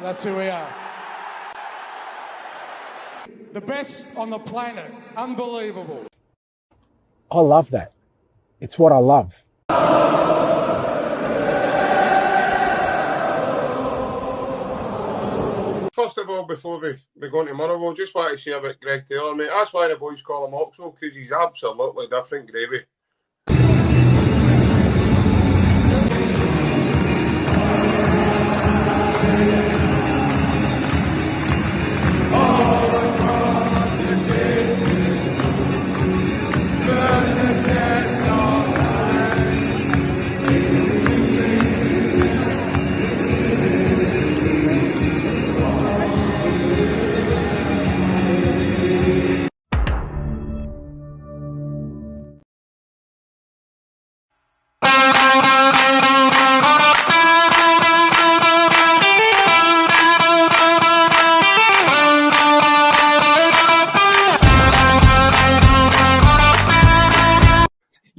That's who we are. The best on the planet. Unbelievable. I love that. It's what I love. First of all, before we go into Motherwell, just want to say about Greg Taylor, mate. That's why the boys call him Oxwell, because he's absolutely different gravy.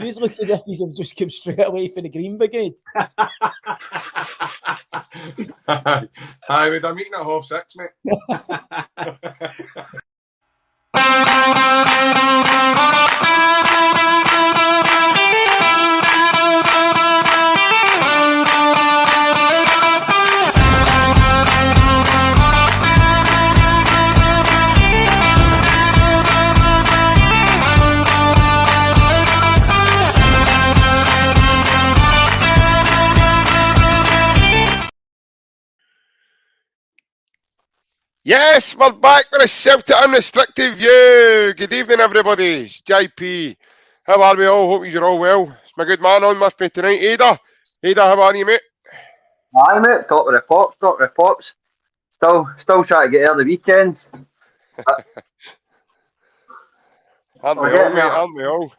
You look as if you have just come straight away for the Green Brigade. Aye, we'd have meeting at 6:30, mate. Yes, we're back with a Celtic Unrestricted view. Good evening, everybody. It's JP. How are we all? Hope you're all well. It's my good man on with me tonight, Ada. Ada, how are you, mate? Aye, mate. Top of the pops. Still trying to get out the weekend. Aren't we all, mate? Aren't we all?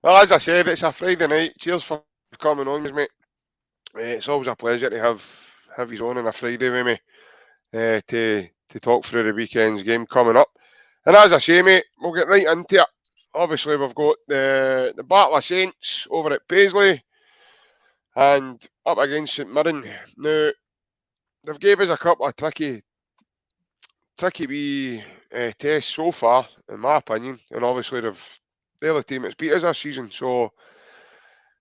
Well, as I said, it's a Friday night. Cheers for coming on, mate. It's always a pleasure to have you on a Friday with me. To talk through the weekend's game coming up. And as I say, mate, we'll get right into it. Obviously, we've got the Battle of Saints over at Paisley and up against St Mirren. Now, they've gave us a couple of tricky wee tests so far, in my opinion. And obviously, they're the team that's beat us this season. So,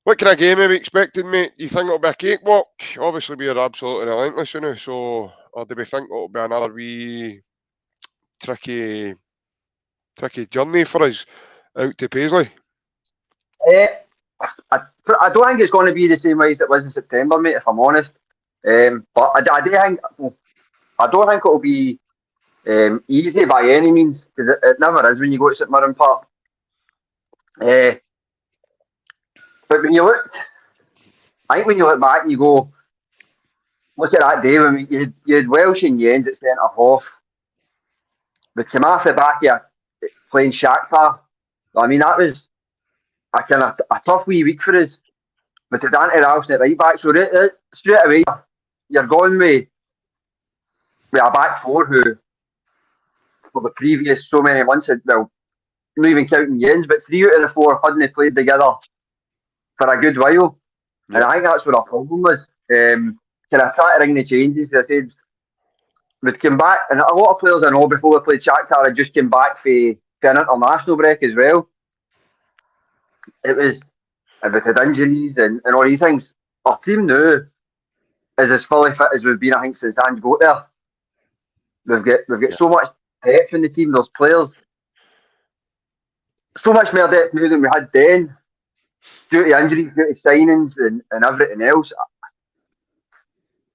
what kind of game are we expecting, mate? Do you think it'll be a cakewalk? Obviously, we're absolutely relentless, you know. So, or do we think it'll be another wee tricky journey for us out to Paisley? I don't think it's going to be the same way as it was in September, mate, if I'm honest. But I don't think it'll be easy by any means, because it never is when you go to St Mirren Park. But when you look back and you go, look at that day when you had Welsh and Jens at centre half. We came off the back here playing Shakhtar. I mean, that was a kind of a tough wee week for us. But to Dante Ralston at right back, so straight away you're going with a back four who, for the previous so many months, not even counting Jens, but 3 out of the 4 hadn't played together for a good while. Yeah. And I think that's what our problem was. Can I try to ring the changes? As I said, we'd come back, and a lot of players I know before we played Shakhtar had just came back for an international break as well. It was, if it had injuries and all these things, our team now is as fully fit as we've been, I think, since Ange got there. We've got so much depth in the team. There's players, so much more depth now than we had then, due to injuries, due to signings and everything else.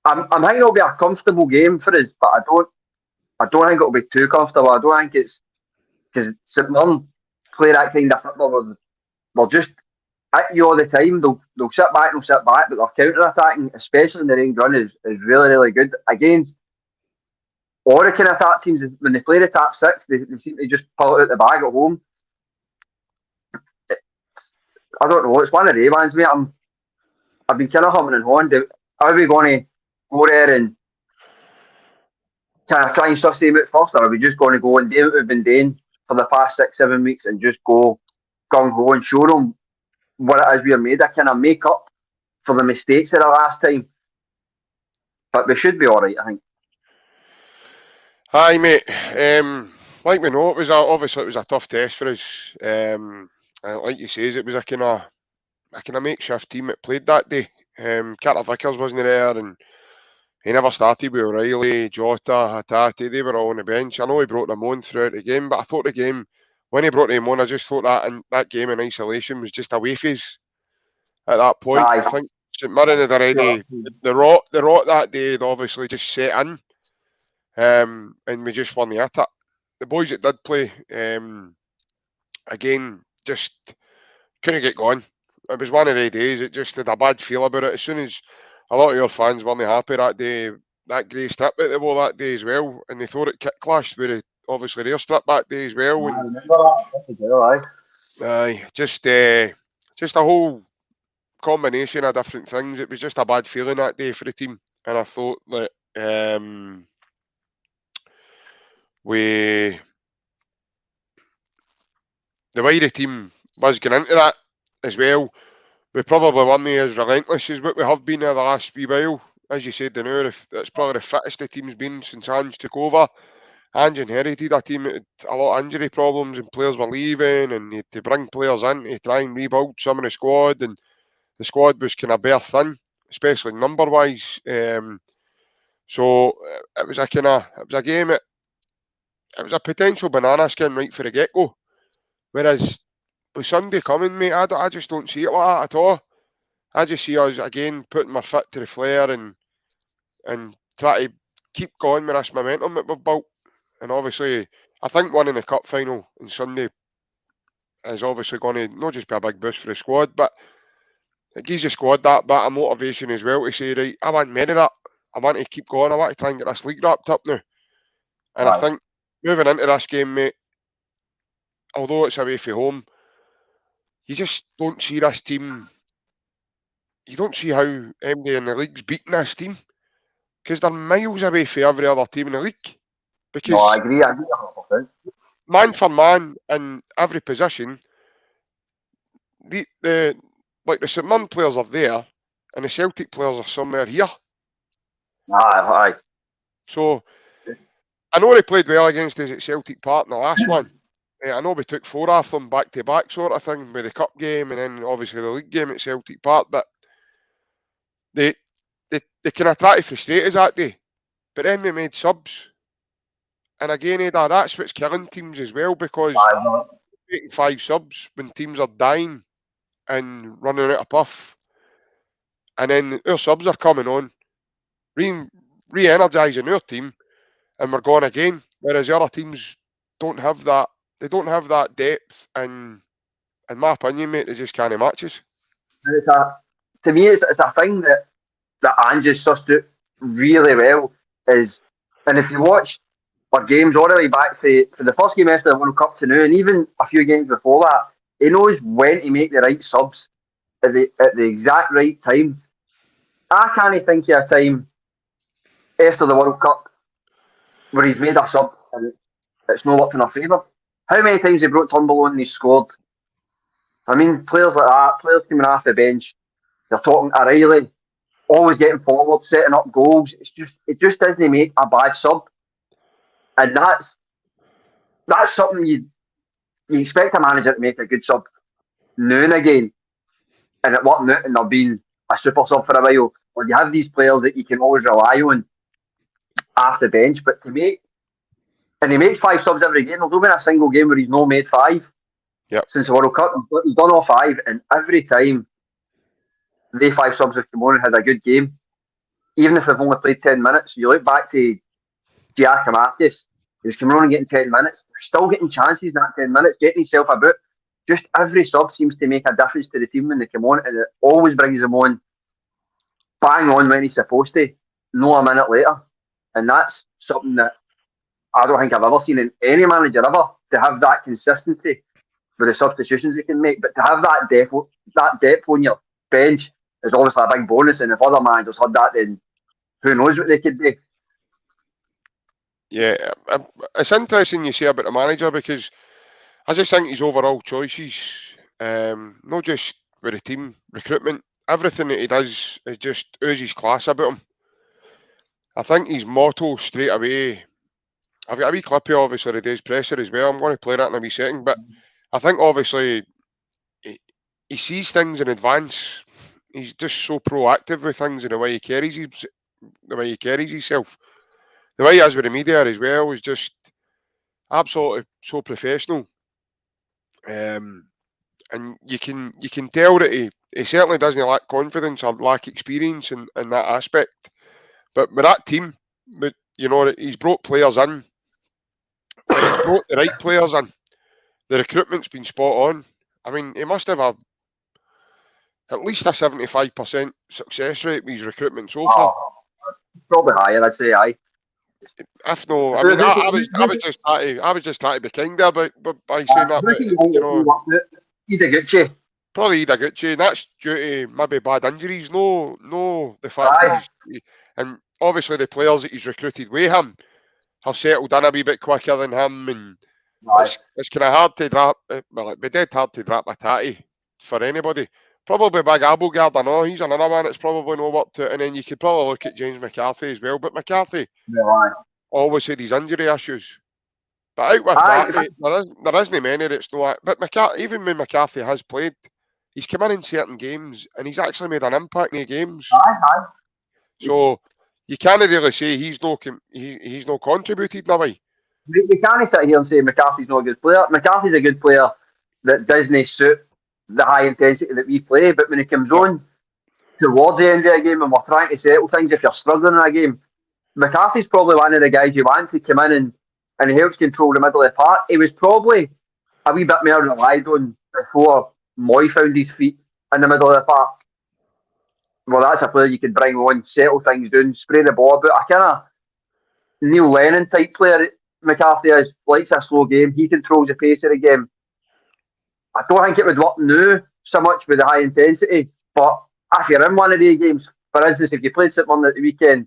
I'm thinking it'll be a comfortable game for us, but I don't think it'll be too comfortable. I don't think it's because St Mirren play that kind of football where they'll just at you all the time. They'll sit back, but their counter-attacking, especially in the range run, is really, really good. Against all the kind of attack teams, when they play the top six, they seem to just pull it out the bag at home. I don't know, it's one of the ones, mate. I've been kind of humming and hawing. Are we going to go there and kind of try and suss them out first, or are we just going to go and do what we've been doing for the past 6-7 weeks and just go gung-ho and show them what it is we're made of, kind of make up for the mistakes of the last time? but we should be all right, I think. Aye, mate. Like we know, obviously it was a tough test for us. And like you says, it was a kind of makeshift team that played that day. Carter Vickers wasn't there, and he never started with O'Reilly, Jota, Hatate. They were all on the bench. I know he brought them on throughout the game, but I thought the game, when he brought them on, I just thought that game in isolation was just away from us at that point. Aye. I think St Mirren had already the rot that day had obviously just set in, and we just won the attack. The boys that did play, again, just couldn't get going. It was one of the days. It just had a bad feel about it. As soon as a lot of your fans weren't happy that day, that grey strip that they wore that day as well, and they thought it clashed with obviously their strip that day as well. I And remember that. aye, just a whole combination of different things. It was just a bad feeling that day for the team, and I thought that the way the team was going into that as well, we probably weren't as relentless as what we have been in the last wee while. As you said, it's probably the fittest the team's been since Ange took over. Ange inherited a team that had a lot of injury problems and players were leaving, and he had to bring players in to try and rebuild some of the squad, and the squad was kind of bare thin, especially number-wise. So it was a game. It was a potential banana skin right for the get-go. Whereas with Sunday coming, mate, I just don't see it like that at all. I just see us again putting my foot to the flare and try to keep going with this momentum that we've built. And obviously, I think winning the cup final on Sunday is obviously going to not just be a big boost for the squad, but it gives the squad that bit of motivation as well to say, right, I want more of that. I want to keep going. I want to try and get this league wrapped up now. And I think moving into this game, mate, although it's away from home, you just don't see this team. You don't see how MD in the league's beating this team because they're miles away from every other team in the league. Because I agree 100%. Man for man in every position, the St Mirren players are there, and the Celtic players are somewhere here. Aye. So I know they played well against us at Celtic Park in the last one. I know we took 4 off them back to back, sort of thing, with the cup game and then obviously the league game at Celtic Park. But they kind of tried to frustrate us that day. But then we made subs. And again, Ada, that's what's killing teams as well, because taking 5 subs when teams are dying and running out of puff. And then our subs are coming on, re-energising our team, and we're going again. Whereas the other teams don't have that. They don't have that depth, and in my opinion, mate, they just can't match us. To me, it's a thing that Ange has sussed out really well. And if you watch our games all the way back to the first game after the World Cup to now, and even a few games before that, he knows when to make the right subs at the exact right time. I can't think of a time after the World Cup where he's made a sub and it's not worked in our favour. How many times he brought Turnbull on and he scored? I mean, players like that, players coming off the bench, they're talking O'Reilly, always getting forward, setting up goals. It just doesn't make a bad sub. And that's something you expect a manager to make a good sub now and again. And it worked out and they've been a super sub for a while. Or you have these players that you can always rely on off the bench. But and he makes 5 subs every game. There's not been a single game where he's not made 5 since the World Cup. He's done all 5, and every time they 5 subs have come on and had a good game, even if they've only played 10 minutes. You look back to Giacomakis, he's coming on and getting 10 minutes. They're still getting chances in that 10 minutes, getting himself about. Just every sub seems to make a difference to the team when they come on, and it always brings them on bang on when he's supposed to, not a minute later. And that's something that I don't think I've ever seen in any manager ever, to have that consistency with the substitutions they can make. But to have that depth on your bench is obviously a big bonus. And if other managers had that, then who knows what they could do. Yeah, it's interesting you say about the manager, because I just think his overall choices, not just with the team, recruitment, everything that he does is just oozes class about him. I think his motto straight away. I've got a wee clip here, obviously, the day's presser as well. I'm going to play that in a wee second, but I think obviously he sees things in advance. He's just so proactive with things and the way he carries himself. The way he is with the media as well is just absolutely so professional. And you can tell that he certainly doesn't lack confidence or lack experience in that aspect. But with that team, he's brought players in, and he's brought the right players in. The recruitment's been spot on. I mean, he must have at least a 75% success rate with his recruitment so far. Probably higher, I'd say. Aye. If no, I mean, I was just trying to be kind there by saying that. But, Idaguchi. Probably Idaguchi, and that's due to maybe bad injuries. No, the fact that and obviously the players that he's recruited with him have settled in a wee bit quicker than him, and it's kind of hard to drop. Well, it'd be dead hard to drop Hatate for anybody. Probably Big Abelgard, I know he's another one that's probably no worked out, and then you could probably look at James McCarthy as well. But McCarthy always had his injury issues. But out with that, there isn't many that's no. But even when McCarthy has played, he's come in certain games and he's actually made an impact in the games. So you can't really say he's no contributed in a way. We can't sit here and say McCarthy's not a good player. McCarthy's a good player that doesn't suit the high intensity that we play, but when it comes on towards the end of the game and we're trying to settle things, if you're struggling in a game, McCarthy's probably one of the guys you want to come in and he helps control the middle of the park. He was probably a wee bit more relied on before Moy found his feet in the middle of the park. Well, that's a player you can bring on, settle things down, spray the ball about. A kind of Neil Lennon type player McCarthy is, likes a slow game. He controls the pace of the game. I don't think it would work now so much with the high intensity, but if you're in one of the games, for instance, if you played something at the weekend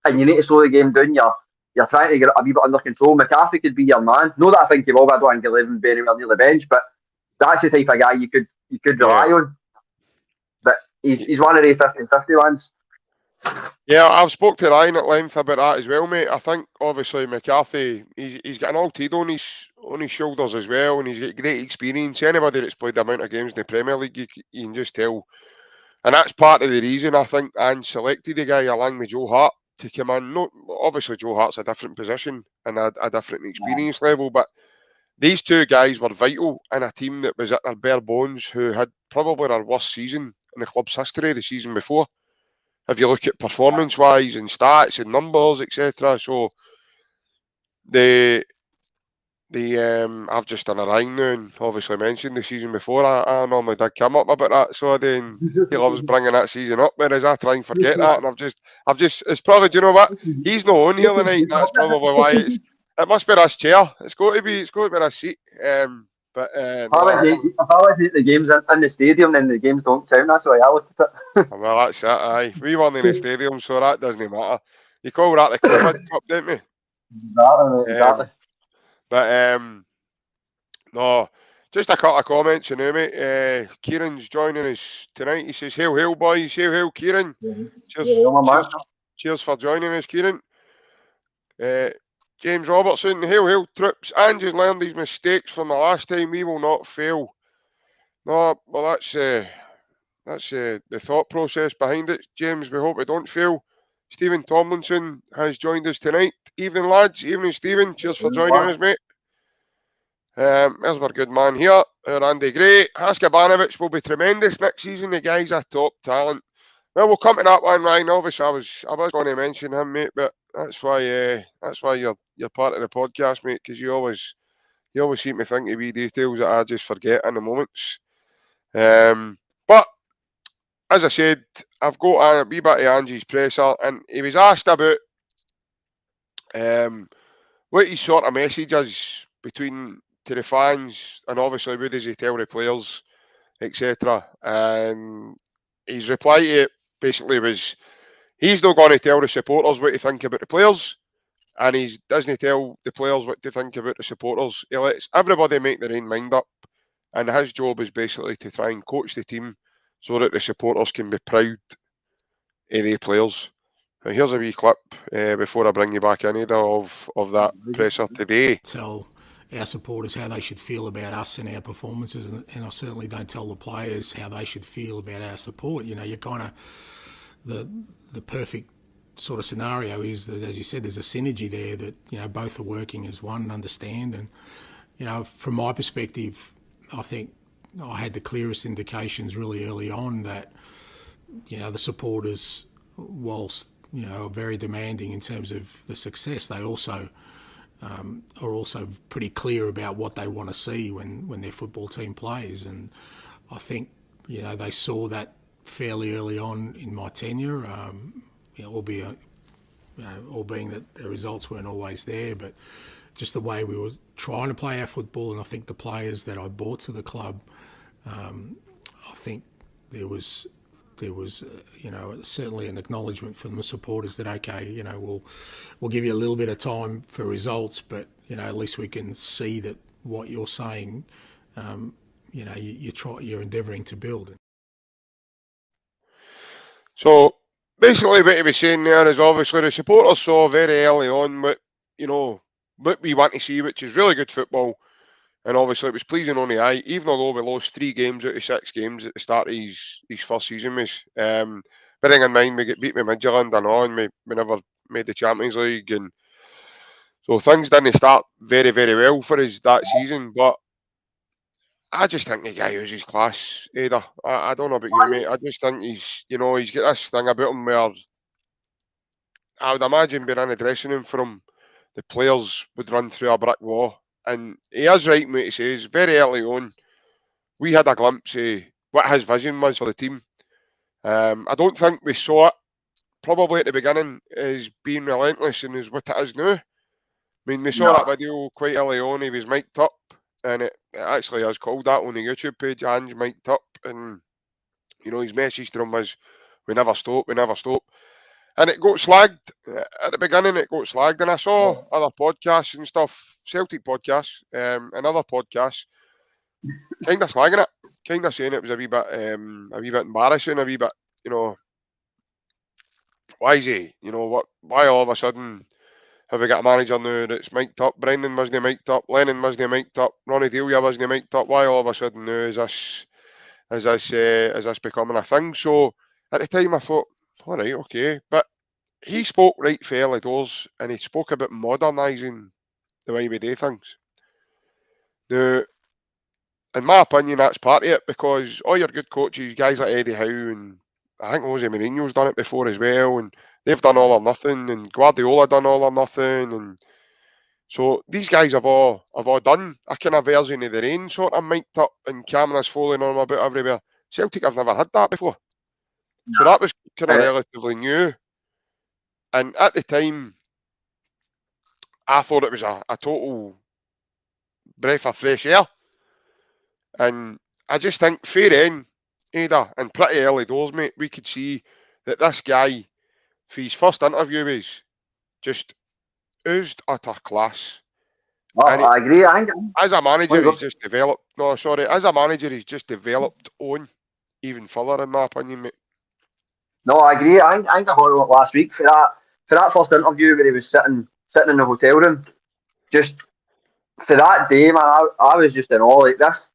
and you need to slow the game down, you're trying to get it a wee bit under control, McCarthy could be your man. No, that I think you will, I don't think he'll even be anywhere near the bench, but that's the type of guy you could rely on. But he's one of the 50-50 ones. Yeah, I've spoke to Ryan at length about that as well, mate. I think obviously McCarthy, he's got an old teed on his shoulders as well, and he's got great experience. Anybody that's played the amount of games in the Premier League, you can just tell. And that's part of the reason I think Ange selected the guy along with Joe Hart to come in. No, obviously Joe Hart's a different position and a different experience level, but these two guys were vital in a team that was at their bare bones, who had probably their worst season in the club's history the season before. If you look at performance-wise and stats and numbers, etc. So I've just done a line now and obviously mentioned the season before. I normally did come up about that, so then he loves bringing that season up, whereas I try and forget that, and I've just it's probably, do you know what? He's not on here tonight. That's probably why it must be this chair. It's got to be this seat. But if I was at the games in the stadium, then the games don't count. That's why I look at it. Well, that's it. Aye, we weren't in the stadium, so that doesn't matter. You call that the COVID Cup, don't we? Exactly. But no, just a couple of comments, you know, mate. Kieran's joining us tonight. He says, "Hail, hail, boys! Hail, hail, Kieran! Cheers for joining us, Kieran." James Robertson, hail, hail, troops. Ange has learned his mistakes from the last time. We will not fail. No, well, that's the thought process behind it, James. We hope we don't fail. Stephen Tomlinson has joined us tonight. Evening, lads. Evening, Stephen. Cheers for joining us, mate. There's our good man here, Andy Gray. Haskabanovic will be tremendous next season. The guy's a top talent. Well, we'll come to that one, Ryan. Obviously, I was going to mention him, mate, but that's why you're part of the podcast, mate, because you always seem to think of wee details that I just forget in the moments. But as I said, I've got a wee bit of Angie's presser, and he was asked about what his sort of message is to the fans, and obviously what does he tell the players, etc. And his reply to it basically was, he's not going to tell the supporters what to think about the players, and he doesn't tell the players what to think about the supporters. He lets everybody make their own mind up, and his job is basically to try and coach the team so that the supporters can be proud of their players. Here's a wee clip before I bring you back in, Ada, of that presser today. Tell our supporters how they should feel about us and our performances, and I certainly don't tell the players how they should feel about our support. You know, you're kind of the perfect sort of scenario is that, as you said, there's a synergy there that, you know, both are working as one and understand. And, you know, from my perspective, I think I had the clearest indications really early on that, you know, the supporters, whilst, you know, are very demanding in terms of the success, they also are also pretty clear about what they want to see when their football team plays. And I think, you know, they saw that fairly early on in my tenure, you know, albeit, all being that the results weren't always there, but just the way we were trying to play our football. And I think the players that I brought to the club, I think there was you know, certainly an acknowledgement from the supporters that, okay, you know, we'll give you a little bit of time for results, but, you know, at least we can see that what you're saying, you know, you're endeavouring to build. So basically what he was saying there is obviously the supporters saw very early on what we want to see, which is really good football. And obviously it was pleasing on the eye, even although we lost 3 games out of 6 games at the start of his first season. Bearing in mind we get beat by Managerial, I know, and we never made the Champions League, and so things didn't start very, very well for us that season. But I just think the guy uses class, Ada. I don't know about you, mate. I just think he's got this thing about him where I would imagine being in the dressing room for him, the players would run through a brick wall. And he is right in what he says. Very early on, we had a glimpse of what his vision was for the team. I don't think we saw it probably at the beginning as being relentless and as what it is now. I mean, we saw that video quite early on. He was mic'd up, and it actually is called that on the YouTube page, Ange mic'd up. And, you know, his message to him was, we never stop, we never stop. And it got slagged at the beginning. It got slagged, and I saw other podcasts and stuff, Celtic podcasts, and other podcasts, kind of slagging it, kind of saying it was a wee bit embarrassing, a wee bit, you know, why is he, you know, why all of a sudden have we got a manager now that's mic'd up? Brendan wasn't mic'd up, Lennon wasn't mic'd up, Ronnie Delia wasn't mic'd up. Why all of a sudden now is this becoming a thing? So at the time I thought, all right, okay, but he spoke right for early doors, and he spoke about modernising the way we do things. Now, in my opinion, that's part of it, because all your good coaches, guys like Eddie Howe, and I think Jose Mourinho's done it before as well, and they've done all or nothing, and Guardiola done all or nothing, and so these guys have all done a kind of version of their own sort of mic'd up and cameras falling on them about everywhere. Celtic have never had that before. So that was kind of relatively new. And at the time, I thought it was a total breath of fresh air. And I just think fair end, Ada, and pretty early doors, mate, we could see that this guy, for his first interview, was just oozed utter class. Oh, I agree. As a manager, he's just developed. No, sorry. As a manager, he's just developed on even further, in my opinion, mate. No, I agree. I think I heard it last week for that first interview where he was sitting in the hotel room. Just for that day, man, I was just in awe. Like this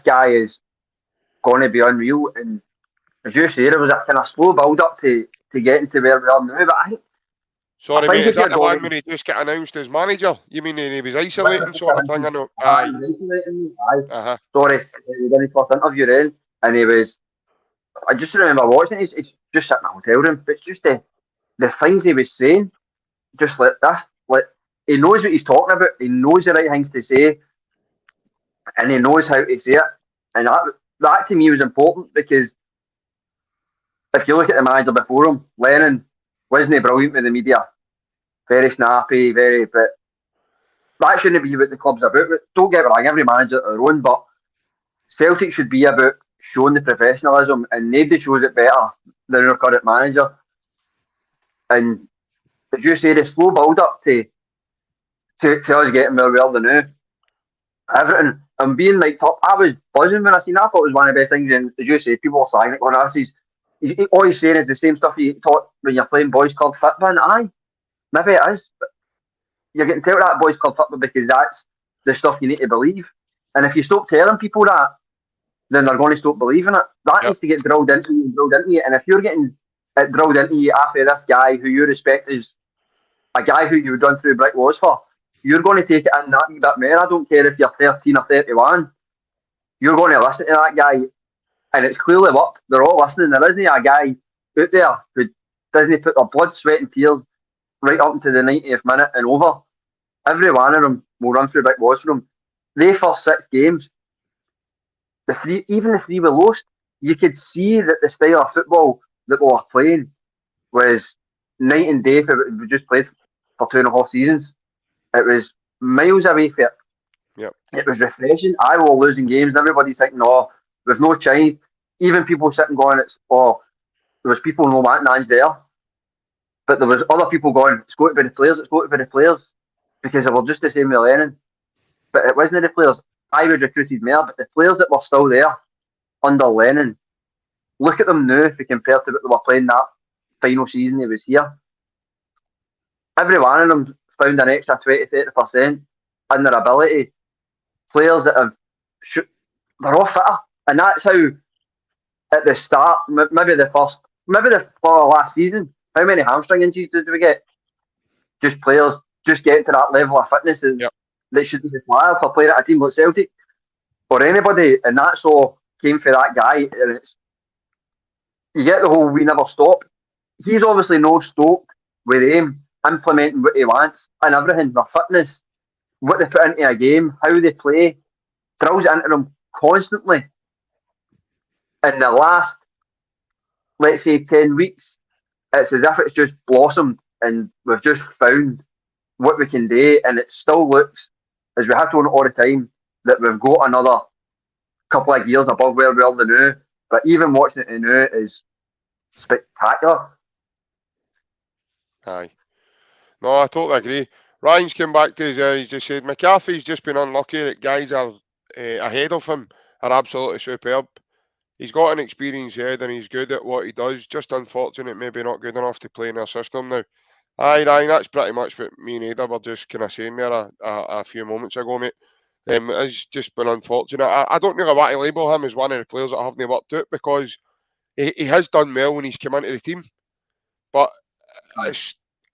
guy is going to be unreal. And as you say, there was a kind of slow build up to getting to where we are now. But I think, sorry, mate, is that the one when he just got announced as manager? You mean he was isolating sort of thing? I know. Aye. Aye. Sorry, he did his first interview then, and he was. I just remember watching it. He's just sitting in a hotel room, but just the things he was saying, just like this, like he knows what he's talking about. He knows the right things to say, and he knows how to say it. And that to me was important, because if you look at the manager before him, Lennon wasn't brilliant with the media, very snappy, but that shouldn't be what the club's about. Don't get me wrong, every manager their own, but Celtic should be about showing the professionalism, and nobody shows it better than our current manager. And as you say, the slow build up to us getting where we are now, everything, and being mic'd up, I was buzzing when I seen that. I thought it was one of the best things, and as you say, people were saying it on us. all he's saying is the same stuff you taught when you're playing boys club football. And aye, maybe it is. But you're getting told that boys club football because that's the stuff you need to believe. And if you stop telling people that, then they're going to stop believing it. That needs to get drilled into you and drilled into you. And if you're getting it drilled into you after this guy who you respect is a guy who you would run through brick walls for, you're going to take it in that wee bit more. I don't care if you're 13 or 31. You're going to listen to that guy. And it's clearly worked. They're all listening. There isn't a guy out there who doesn't put their blood, sweat and tears right up into the 90th minute and over. Every one of them will run through brick walls for them. They first 6 games, even the 3 we lost, you could see that the style of football that we were playing was night and day for we just played for 2.5 seasons. It was miles away from it. Yep. It was refreshing. I was losing games and everybody's thinking, no, we've no changed. Even people sitting going, there was people no man's there. But there was other people going, it's got to be the players, it's got to be the players. Because they were just the same with Lennon. But it wasn't the players. I would recruited more, but the players that were still there under Lennon, look at them now if we compare to what they were playing that final season he was here. Every one of them found an extra 20-30% in their ability. Players that have they're all fitter. And that's how at the start, maybe the last season, how many hamstring injuries did we get? Just players just getting to that level of fitness that should be required for playing at a team like Celtic or anybody, and that's all came for that guy. And it's you get the whole we never stop. He's obviously no stoked with him implementing what he wants and everything, their fitness, what they put into a game, how they play, drills it into them constantly. In the last, let's say, 10 weeks, it's as if it's just blossomed and we've just found what we can do, and it still looks, as we have to all the time, that we've got another couple of years above where we are now. But even watching it now is spectacular. Aye. No, I totally agree. Ryan's came back to his he's just said McCarthy's just been unlucky that guys are ahead of him are absolutely superb. He's got an experienced head and he's good at what he does. Just unfortunate, maybe not good enough to play in our system now. Aye, Ryan, that's pretty much what me and Ada were just kind of saying there a few moments ago, mate. It's just been unfortunate. I don't really want to label him as one of the players that haven't worked out because he has done well when he's come into the team. But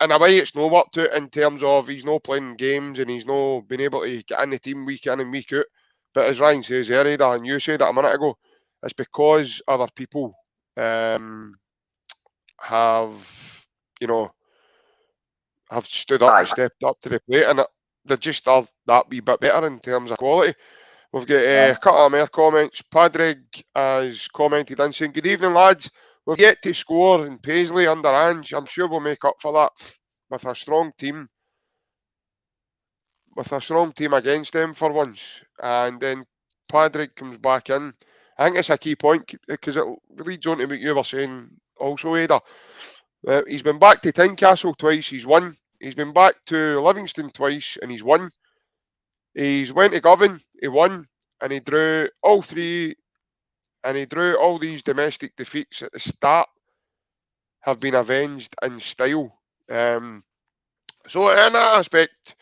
in a way, it's no worked out in terms of he's not playing games and he's not been able to get in the team week in and week out. But as Ryan says there, Ada, and you said it a minute ago, it's because other people have stood up and stepped up to the plate, and they just are that wee bit better in terms of quality. We've got a couple of more comments. Padraig has commented and saying, "Good evening, lads. We've yet to score in Paisley under Ange. I'm sure we'll make up for that with a strong team. With a strong team against them for once." And then Padraig comes back in. I think it's a key point because it leads on to what you were saying also, Ada. He's been back to Tynecastle twice, he's won. He's been back to Livingston twice and he's won. He's went to Govan, he won, and he drew all three, and he drew all these domestic defeats at the start have been avenged in style. So in that aspect,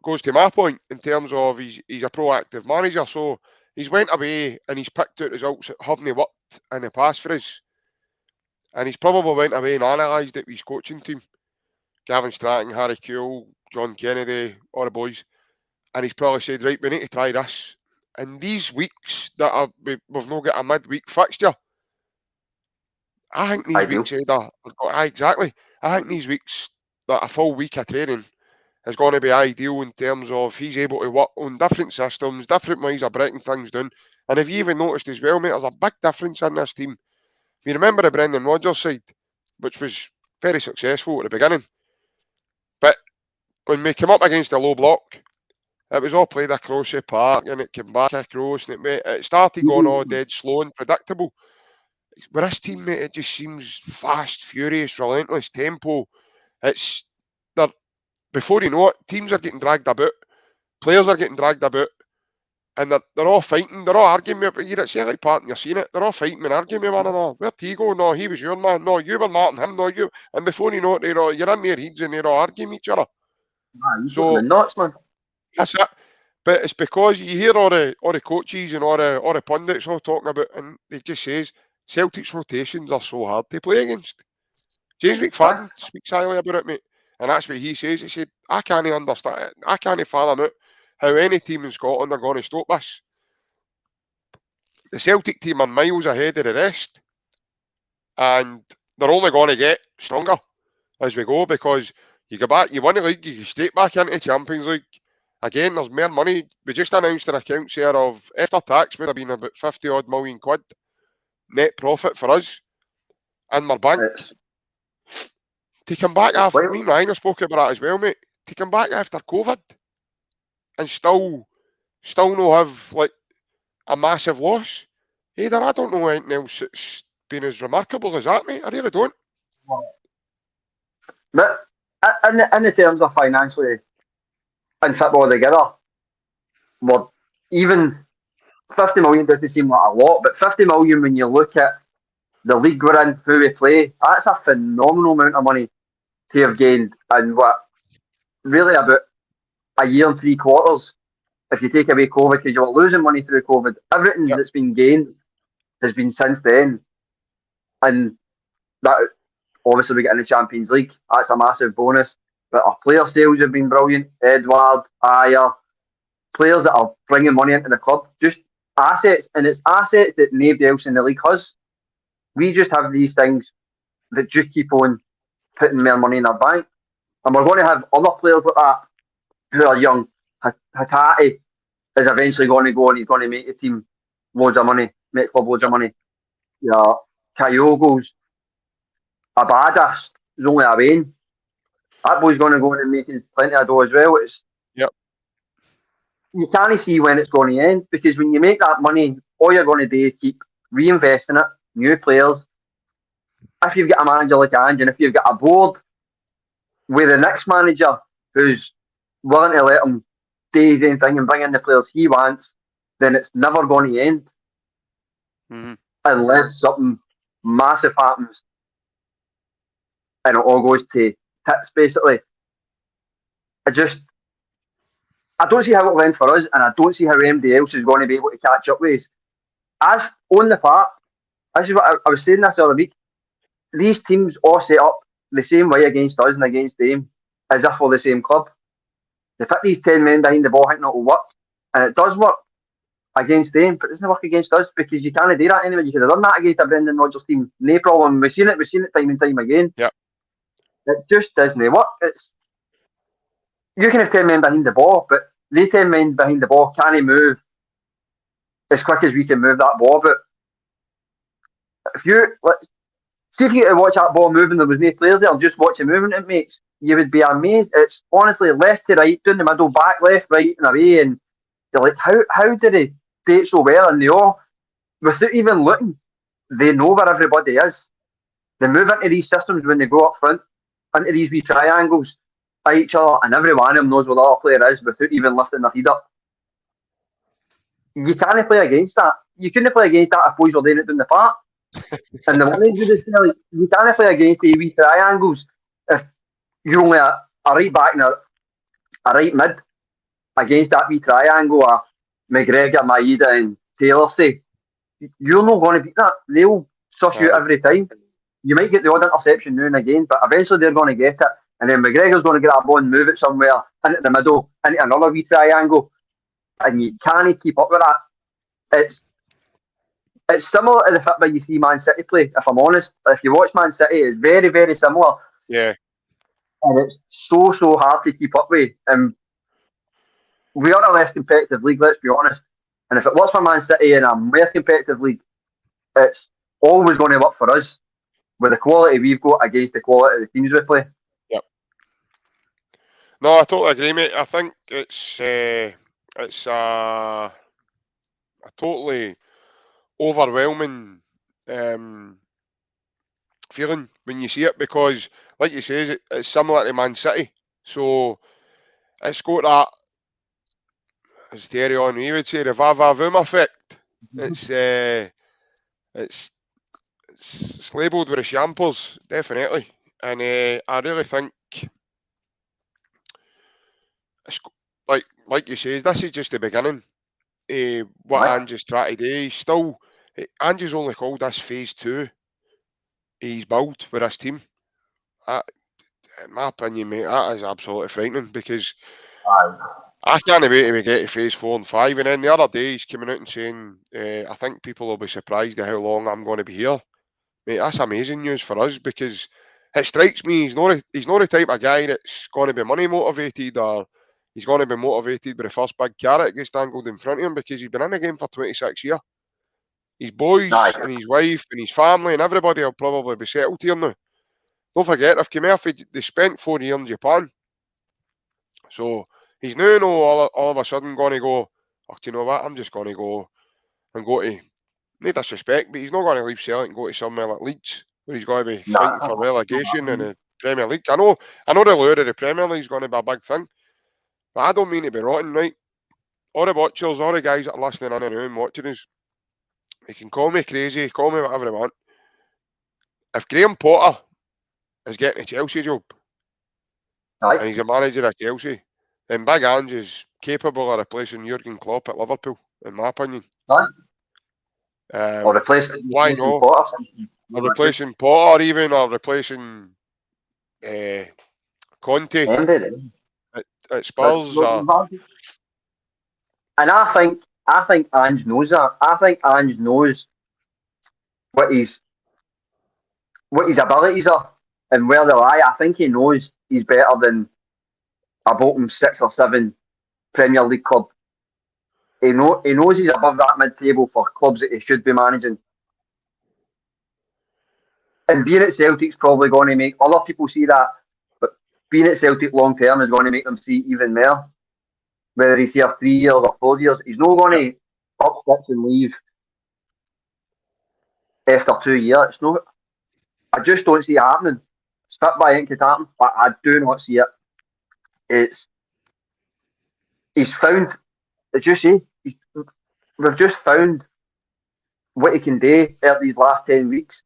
goes to my point in terms of he's a proactive manager. So he's went away and he's picked out results that haven't worked in the past for us. And he's probably went away and analysed it with his coaching team. Gavin Stratton, Harry Kewell, John Kennedy, all the boys. And he's probably said, right, we need to try this. And these weeks that we've not got a midweek fixture, I think these weeks, Ada, exactly. I think these weeks, that a full week of training is going to be ideal in terms of he's able to work on different systems, different ways of breaking things down. And if you even noticed as well, mate, there's a big difference in this team. If you remember the Brendan Rodgers side, which was very successful at the beginning, but when we came up against a low block, it was all played across the park and it came back across and it started going all dead slow and predictable. With this team, mate, it just seems fast, furious, relentless tempo. It's before you know it, teams are getting dragged about, players are getting dragged about, and they're all fighting, they're all arguing with, you're at Celtic Park and you're seeing it, they're all fighting and arguing with one another. Where'd he go? No, he was your man. No, you were marking him. No, you. And before you know it, you're in their heads and they're all arguing with each other. Man, So nuts, man. That's it. But it's because you hear all the coaches and all the pundits all talking about, and they just says Celtic's rotations are so hard to play against. James McFadden speaks highly about it, mate. And that's what he says. He said, I can't understand it. I can't fathom out how any team in Scotland are going to stop this. The Celtic team are miles ahead of the rest. And they're only going to get stronger as we go, because you go back, you win the league, you go straight back into Champions League. Again, there's more money. We just announced an account here of, after tax, would have been about 50 odd million quid net profit for us and our bank. To come back after, me and Ryan spoke about that as well, mate. To come back after COVID and still not have like a massive loss. Either I don't know anything else that's been as remarkable as that, mate. I really don't. But in the terms of financially and football together, well, even 50 million doesn't seem like a lot, but 50 million when you look at the league we're in, who we play, that's a phenomenal amount of money to have gained in what really about a year and 3 quarters. If you take away COVID, because you were losing money through COVID, everything that's been gained has been since then. And that, obviously, we get in the Champions League. That's a massive bonus. But our player sales have been brilliant. Edward, Ayer, players that are bringing money into the club. Just assets. And it's assets that nobody else in the league has. We just have these things that just keep on putting more money in our bank. And we're going to have other players like that who are young. Hatate is eventually going to go and he's going to make the team loads of money, make club loads of money. Yeah, Kyogo's Abadas is only a Wayne. That boy's going to go in and make plenty of dough as well. You can't see when it's going to end, because when you make that money, all you're going to do is keep reinvesting it, new players. If you've got a manager like Ange, and if you've got a board with the next manager who's willing to let him do his own thing and bring in the players he wants, then it's never going to end. Unless something massive happens and it all goes to tits, basically. I don't see how it went for us, and I don't see how anybody else is going to be able to catch up with us. As on the part, this is what I was saying this the other week, these teams all set up the same way against us and against them, as if we're the same club. They put these 10 men behind the ball thinking it will work, and it does work against them, but it doesn't work against us, because you can't do that anyway. You could have done that against a Brendan Rodgers team, no problem. We've seen it time and time again. Yeah. It just doesn't work. You can have 10 men behind the ball, but they 10 men behind the ball can't move as quick as we can move that ball. But if you see if you could watch that ball moving, there was no players there, just watch the movement it makes, you would be amazed. It's honestly left to right, down the middle, back, left, right, and away, and you're like, how did they do it so well? And they all, without even looking, they know where everybody is. They move into these systems when they go up front, into these wee triangles at each other, and every one of them knows where the other player is without even lifting their head up. You can't play against that. You couldn't play against that if boys were doing it down the park. And the one thing you can't play against the wee triangles if you only a right back and a right mid against that wee triangle of McGregor, Maeda and Taylor, say, you're not going to beat that. They'll suss you every time. You might get the odd interception now and again, but eventually they're going to get it. And then McGregor's going to get that ball and move it somewhere into the middle, into another wee triangle. And you can't keep up with that. It's similar to the football you see Man City play, if I'm honest. If you watch Man City, it's very, very similar. Yeah. And it's so hard to keep up with. We are a less competitive league, let's be honest. And if it works for Man City in a more competitive league, it's always going to work for us with the quality we've got against the quality of the teams we play. Yep. No, I totally agree, mate. I think it's a totally overwhelming feeling when you see it, because, like you say, it's similar to Man City. So it's got that. as Thierry Henry would say, the va-va-voom effect. It's labelled with a shambles, definitely. And I really think, like you say, this is just the beginning. What Ange's trying to do, Ange's only called this phase 2. He's built with this team. In my opinion, mate, that is absolutely frightening, because I can't wait till we get to phase 4 and 5. And then the other day he's coming out and saying, I think people will be surprised at how long I'm going to be here. Mate, that's amazing news for us, because it strikes me he's not the type of guy that's going to be money motivated, or he's going to be motivated by the first big carrot that gets dangled in front of him, because he's been in the game for 26 years. His boys and his wife and his family and everybody will probably be settled here now. Don't forget, if they spent 4 years in Japan. So he's now all of a sudden going to go, oh, do you know what, I'm just going to go to, no disrespect, but he's not going to leave Celtic and go to somewhere like Leeds, where he's going to be fighting for relegation in the Premier League. I know the lure of the Premier League is going to be a big thing, but I don't mean to be rotten, right? All the watchers, all the guys that are listening in and watching us, they can call me crazy, call me whatever they want. If Graham Potter is getting a Chelsea job, and he's a manager at Chelsea, then Big Ange is capable of replacing Jurgen Klopp at Liverpool, in my opinion. Or replacing why not? Potter. Or replacing Potter, even, or replacing Conte at Spurs. And I think Ange knows that. I think Ange knows what his abilities are and where they lie. I think he knows he's better than a bottom 6 or 7 Premier League club. He knows he's above that mid-table for clubs that he should be managing. And being at Celtic's probably going to make other people see that, but being at Celtic long term is going to make them see even more. Whether he's here 3 years or 4 years, he's not going to up sticks and leave after 2 years. It's not. I just don't see it happening. Spit by ink could happen, but I do not see it. He's found. As you say, we've just found what he can do over these last 10 weeks.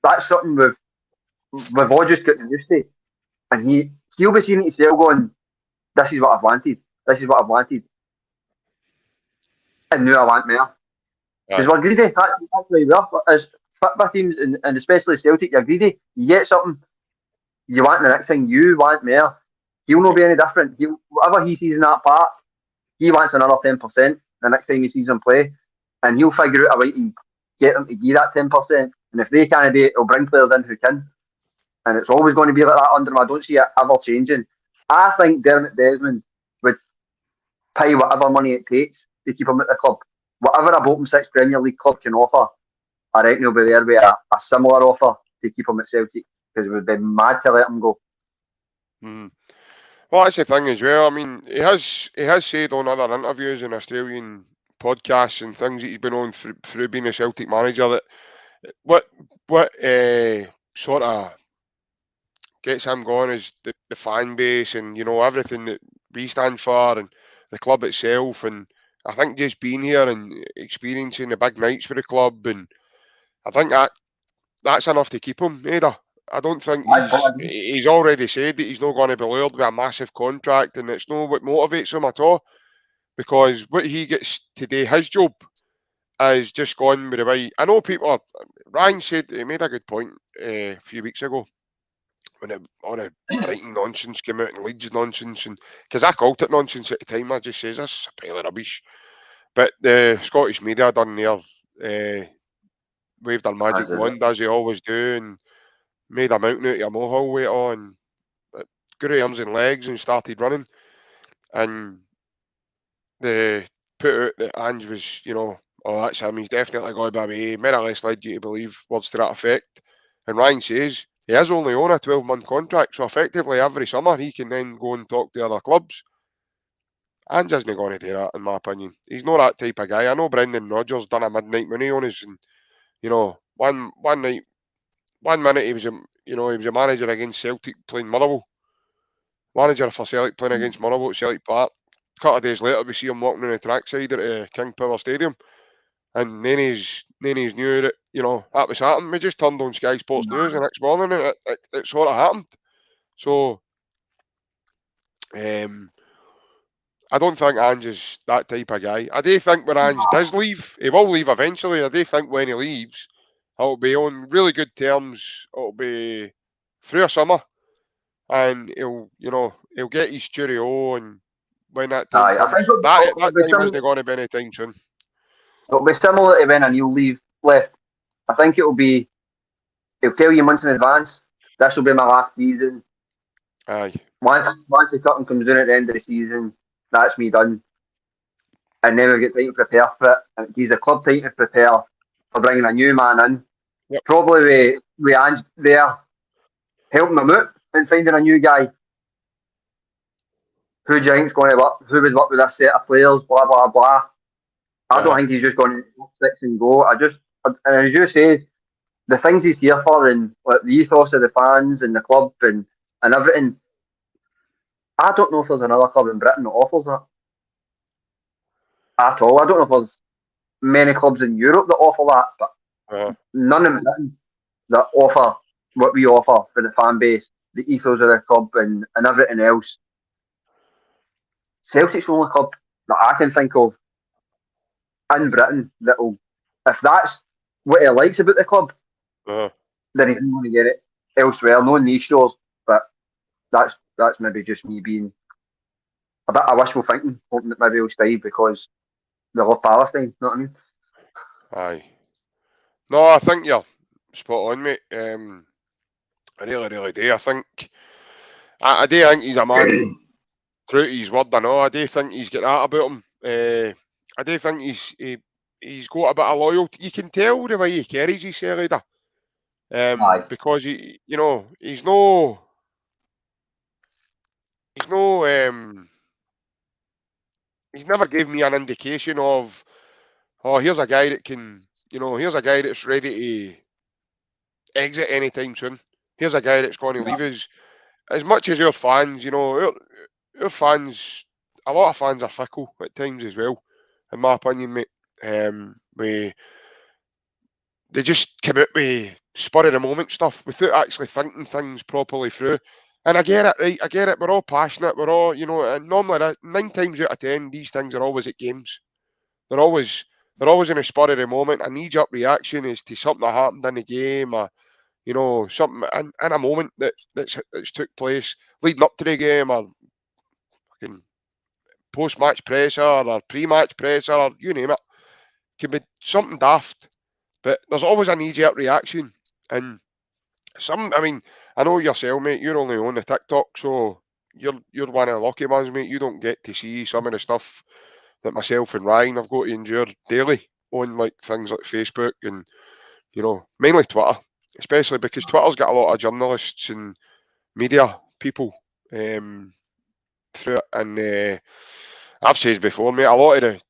That's something we've all just got used to. And he'll be seeing it himself going, this is what I've wanted. This is what I've wanted. And now I want more. Because we're greedy. That's why we are. As football teams, and especially Celtic, you're greedy. You get something, you want the next thing, you want more. He'll not be any different. Whatever he sees in that park, he wants another 10% the next time he sees them play. And he'll figure out a way to get them to give that 10%. And if they can't do it, he'll bring players in who can. And it's always going to be like that under him. I don't see it ever changing. I think Dermot Desmond would pay whatever money it takes to keep him at the club. Whatever a bottom 6 Premier League club can offer, I reckon he'll be there with a similar offer to keep him at Celtic, because it would be mad to let him go. Well, that's the thing as well. I mean, he has said on other interviews in Australian podcasts and things that he's been on through being a Celtic manager, that what sort of gets him going is the fan base, and everything that we stand for, and the club itself. And I think just being here and experiencing the big nights for the club, and I think that's enough to keep him, Ada. I don't think he's already said that he's not going to be lured with a massive contract, and it's not what motivates him at all, because what he gets today, his job, is just gone with the way. I know people Ryan said, he made a good point a few weeks ago, when all the writing nonsense came out and Leeds nonsense, and because I called it nonsense at the time, I just says this is a pile of rubbish. But the Scottish media done their waved their magic wand, as they always do, and made a mountain out of a molehill with it on, grew arms and legs and started running. And they put out that Ange was, oh, that's him, he's definitely going to be away, more or less led you to believe words to that effect. And Ryan says he is only on a 12-month contract, so effectively every summer he can then go and talk to other clubs. Ange isn't going to do that, in my opinion. He's not that type of guy. I know Brendan Rodgers done a midnight money on us, and one minute he was a manager against Celtic playing Motherwell, manager for Celtic playing against Motherwell at Celtic Park. couple of days later, we see him walking on the trackside at King Power Stadium, and then he's knew that, you know, that was happening. We just turned on Sky Sports News the next morning, and it sort of happened. So, I don't think Ange is that type of guy. I do think when Ange does leave, he will leave eventually. I do think when he leaves, it'll be on really good terms. It'll be through a summer, and he'll get his cheerio, and when that time Aye, I comes, think that time isn't going to be anytime soon. it'll be similar to when a Neil left. I think he'll tell you months in advance, this will be my last season. Aye. Once the curtain comes in at the end of the season, that's me done. And then we get time to prepare for it. And it gives the club time to prepare for bringing a new man in. Yep. Probably with Ange there, helping them out and finding a new guy. Who do you think's going to work? Who would work with this set of players? Blah blah blah. I don't think he's just going to six and go. And as you say, the things he's here for, and like, the ethos of the fans and the club and everything. I don't know if there's another club in Britain that offers that at all. I don't know if there's many clubs in Europe that offer that, but none in Britain that offer what we offer for the fan base, the ethos of the club, and everything else. Celtic's the only club that I can think of in Britain that'll, if that's what he likes about the club, then he's not going to get it elsewhere. No niche stores, but that's maybe just me being a bit of wishful thinking, hoping that maybe he'll stay because they love Palestine. You know what I mean? Aye. No, I think you're spot on, mate. I really do. I do think he's a man true to his word. I know. I do think he's got that about him. I do think he's got a bit of loyalty. You can tell the way he carries himself, leader. Because he's never gave me an indication of, oh, here's a guy that can, here's a guy that's ready to exit anytime soon. Here's a guy that's going to leave us. As much as our fans, our fans, a lot of fans are fickle at times as well, in my opinion, mate. They just come out with spur of the moment stuff without actually thinking things properly through. And I get it, right? I get it. We're all passionate. We're all, and normally 9 times out of 10, these things are always at games. They're always in a spur of the moment. A knee-jerk reaction is to something that happened in the game, or something in a moment that's took place leading up to the game, or fucking post-match pressure, or pre-match pressure, or you name it. It can be something daft, but there's always a knee-jerk reaction. And I know yourself, mate. You're only on the TikTok, so you're one of the lucky ones, mate. You don't get to see some of the stuff that myself and Ryan have got to endure daily on like things like Facebook and mainly Twitter, especially because Twitter's got a lot of journalists and media people through it. And I've said before, mate, a lot of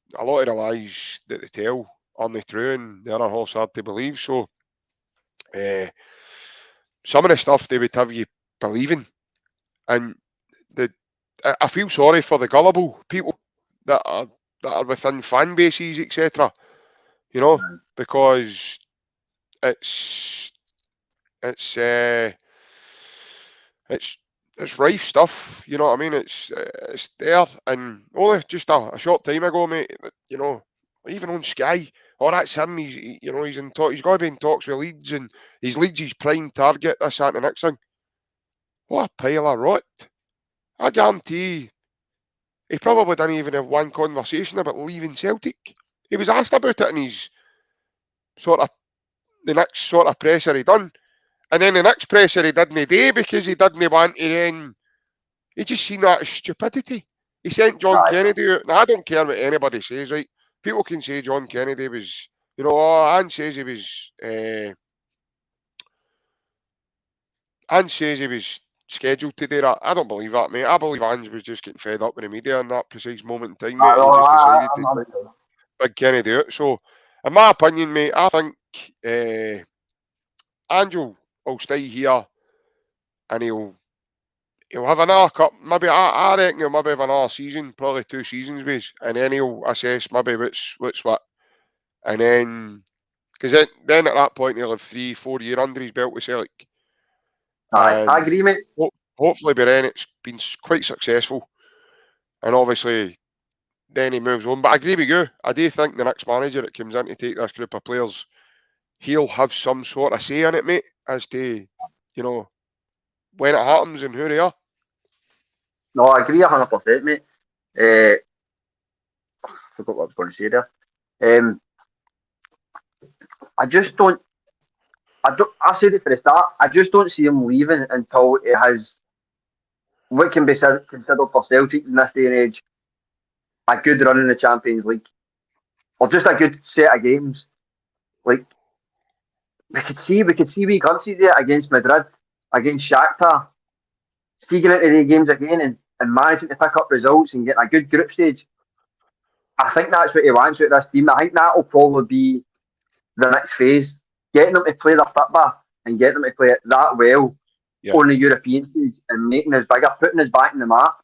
the lies that they tell aren't true, and the other half's hard to believe. So some of the stuff they would have you believing, and I feel sorry for the gullible people that are within fan bases, etc. Because it's rife stuff. You know what I mean? It's there, and only just a short time ago, mate. Even on Sky, oh, that's him. He's in talk. He's got to be in talks with Leeds, and he's Leeds' his prime target. This, that, and the next thing. What a pile of rot! I guarantee he probably didn't even have one conversation about leaving Celtic. He was asked about it in his the next sort of presser he done. And then the next presser he didn't do because he didn't want to then. He just seen that as stupidity. He sent John Kennedy out. Now, I don't care what anybody says, right? People can say John Kennedy was, Ange says he was, scheduled to do that. I don't believe that, mate. I believe Ange was just getting fed up with the media in that precise moment in time, mate. He just decided to big Kennedy out. So, in my opinion, mate, I think Ange will stay here, and he'll have another cup. Maybe I reckon he'll maybe have another season, probably 2 seasons with, and then he'll assess maybe what's what, and then because then at that point he'll have 3-4 year under his belt with Celtic. Aye, I agree, mate. Hopefully by then it's been quite successful, and obviously then he moves on. But I agree with you. I do think the next manager that comes in to take this group of players, he'll have some sort of say in it, mate, as to, you know, when it happens and who they are. No, I agree 100%, mate. I forgot what I was going to say there. I said it for the start, I just don't see him leaving until it has what can be considered for Celtic in this day and age a good run in the Champions League. Or just a good set of games. Like we could see wee glimpses there against Madrid, against Shakhtar. Sneaking into the games again and managing to pick up results and getting a good group stage. I think that's what he wants with this team. I think that will probably be the next phase. Getting them to play their football and getting them to play it that well on the European stage and making us bigger, putting us back in the map.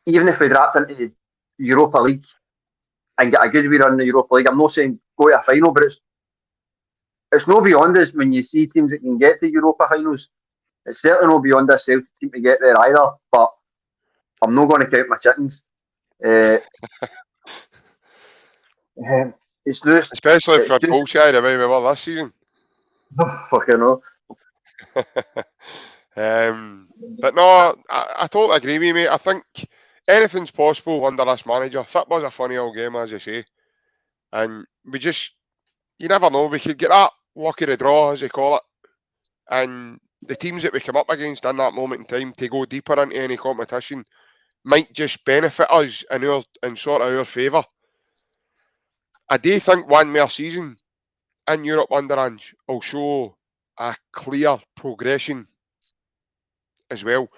Even if we dropped into Europa League and get a good wee run in the Europa League, I'm not saying go to a final, but it's no beyond us when you see teams that can get to Europa finals. It's certainly no beyond us Celtic team to get there either, but I'm not going to count my chickens. It's just, especially for Bolshoi the way we were last season. Fucking hell. But no, I totally agree with you, mate. I think anything's possible under this manager. Football's a funny old game, as you say. And you never know. We could get that luck of the draw, as they call it. And the teams that we come up against in that moment in time to go deeper into any competition might just benefit us in sort of our favour. I do think one more season in Europe under Ange will show a clear progression as well,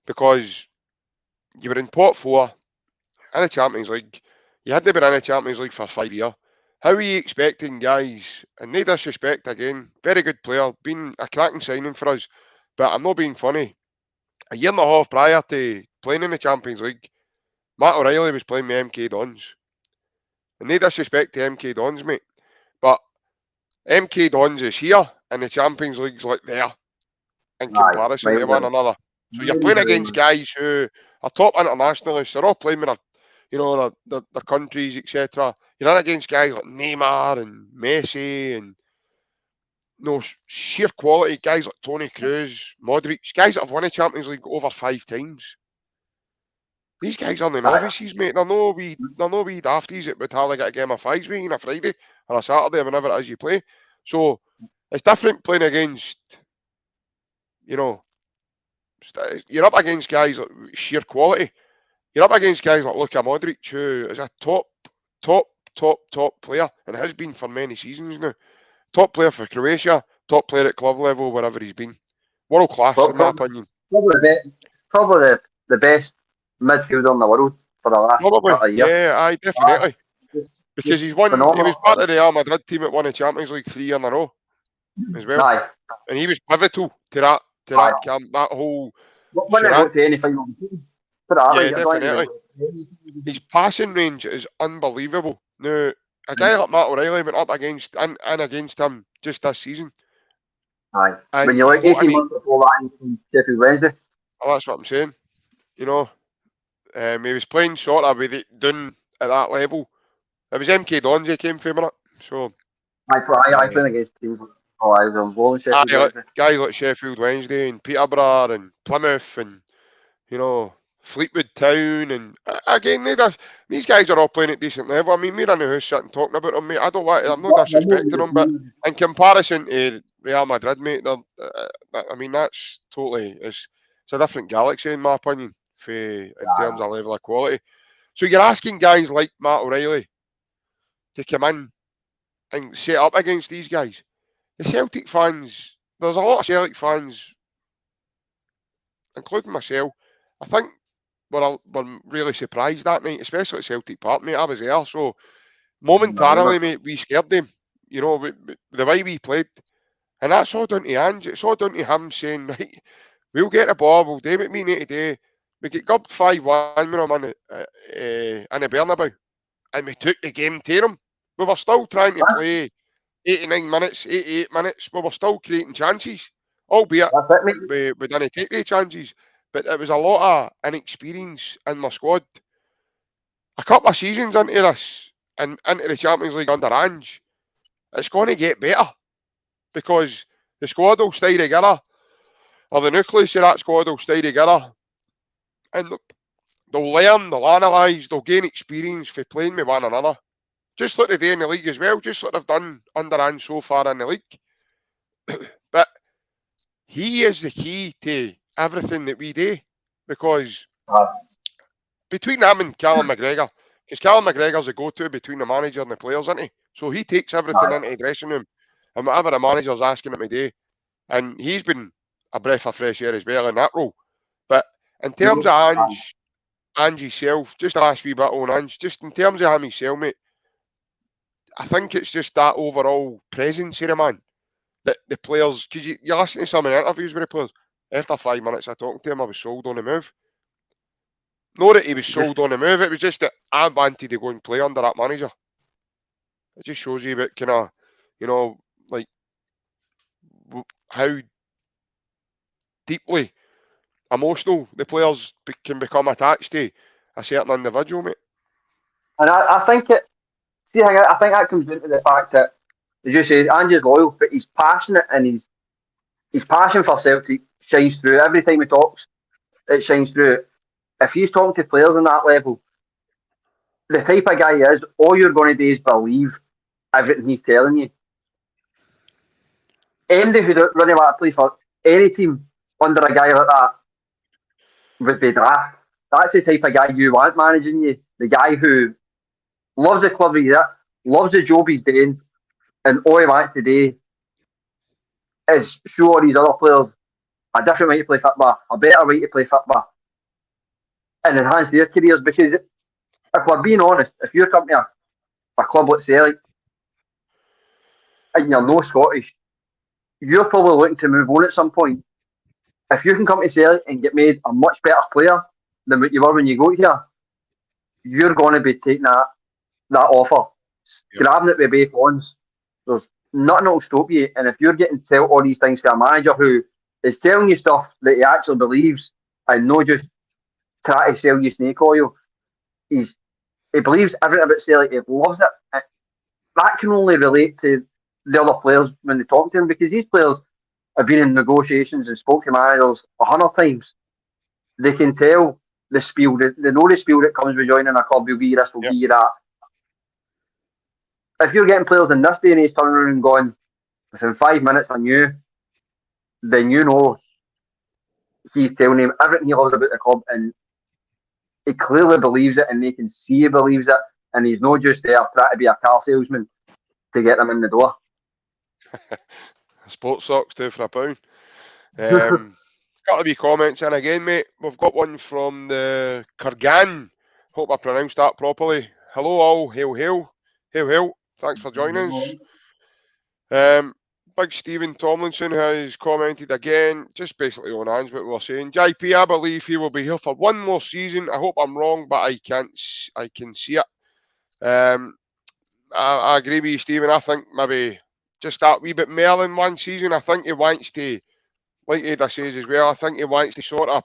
because you were in pot 4 in the Champions League. You hadn't been in the Champions League for 5 years. How are you expecting guys, and no disrespect again, very good player, been a cracking signing for us, but I'm not being funny. A year and a half prior to playing in the Champions League, Matt O'Reilly was playing with MK Dons. And no disrespect to MK Dons, mate, but MK Dons is here and the Champions League's like there in comparison to one another. So you're playing against guys who are top internationalists. They're all playing with their countries, etc. You're in against guys like Neymar and Messi and sheer quality. Guys like Toni Kroos, Modric, guys that have won the Champions League over 5 times. These guys are the novices, mate. They're no wee dafties that would hardly get a game of 5s with on a Friday or a Saturday or whenever it is you play. So it's different playing against, you're up against guys like sheer quality. You're up against guys like Luka Modric, who is a top player and has been for many seasons now. Top player for Croatia, top player at club level, wherever he's been. World class, in my opinion. Probably the best midfielder in the world for the last couple of years. Yeah, aye, definitely. Because he was part of the Real Madrid team that won the Champions League 3 years in a row as well. Aye. And he was pivotal to that camp, that whole. When I go to any final, definitely. His passing range is unbelievable. Now, a guy like Matt O'Reilly went up against him just this season. Aye. And when you're like 18 months before that from Sheffield Wednesday. Well, that's what I'm saying. He was playing sort of with it done at that level. It was MK Dons he came from, a minute. So I played against teams. I was involved in Sheffield Wednesday. Guys like Sheffield Wednesday and Peterborough and Plymouth and Fleetwood Town, and again these guys are all playing at decent level. I mean, we're in the house sitting talking about them, mate. I'm not disrespecting them, but in comparison to Real Madrid, mate, I mean that's totally it's a different galaxy in my opinion, in terms of level of quality. So you're asking guys like Matt O'Reilly to come in and set up against these guys. The Celtic fans, there's a lot of Celtic fans, including myself, I think we're really surprised that night, especially at Celtic Park, mate. I was there, so momentarily, mate, we scared them, the way we played. And that's all down to Ange. It's all down to him saying, right, We'll get the ball, we'll do what we need to do. We get gubbed 5-1 when I'm in the Bernabeu, and we took the game to them. We were still trying to play 89 minutes, 88 minutes. We were still creating chances, albeit we didn't take the chances. But it was a lot of inexperience in my squad. A couple of seasons into this, and into the Champions League under Ange, it's going to get better because the squad will stay together, or the nucleus of that squad will stay together, and they'll learn, they'll analyse, they'll gain experience for playing with one another. Just like they do in the league as well, just like they've done under Ange so far in the league. But he is the key to everything that we do, because between him and Callum McGregor, because Callum McGregor's a go-to between the manager and the players, isn't he? So he takes everything into the dressing room, and whatever the manager's asking him to do, and he's been a breath of fresh air as well in that role. But in terms of Ange himself, just the last wee bit on Ange, just in terms of him himself, mate, I think it's just that overall presence of the man. That the players, because you listen to some of the interviews with the players, after 5 minutes of talking to him, I was sold on the move. Not that he was sold on the move, it was just that I wanted to go and play under that manager. It just shows you about kind of, you know, like how deeply emotional the players can become attached to a certain individual, mate. And I think I think that comes into the fact that, as you say, Ange's loyal, but he's passionate, and his passion for Celtic shines through every time he talks. It shines through. If he's talking to players on that level, the type of guy he is, all you're going to do is believe everything he's telling you. Anybody who really want to play for any team under a guy like that would be daft. That's the type of guy you want managing you. The guy who loves the club he's at, loves the job he's doing, and all he wants to do is show all these other players a different way to play football, a better way to play football, and enhance their careers. Because if we're being honest, if you're coming to a club like Celtic and you're no Scottish, you're probably looking to move on at some point. If you can come to Celtic and get made a much better player than what you were when you got here, you're going to be taking that offer, grabbing it with both hands. There's nothing that will stop you. And if you're getting told all these things from a manager who is telling you stuff that he actually believes, and not just try to sell you snake oil, he believes everything about Celtic, he loves it. That can only relate to the other players when they talk to him, because these players have been in negotiations and spoke to managers 100 times. They can tell the spiel, they know the spiel that comes with joining a club. Will be this, will be that. If you're getting players in this day and age turning around and going, within 5 minutes I knew, then you know he's telling him everything he loves about the club, and he clearly believes it, and they can see he believes it, and he's not just there trying to be a car salesman to get them in the door. Sports socks, £2 for £1. Got to be comments in again, mate. We've got one from the Kurgan. Hope I pronounced that properly. Hello all, hail, hail. Hail, hail. Thanks for joining us. Big Stephen Tomlinson has commented again, just basically on Ange, what we were saying. JP, I believe he will be here for one more season. I hope I'm wrong, but I can see it. I agree with you, Stephen. I think maybe just that wee bit more than one season. I think he wants to, like Ada says as well, I think he wants to sort of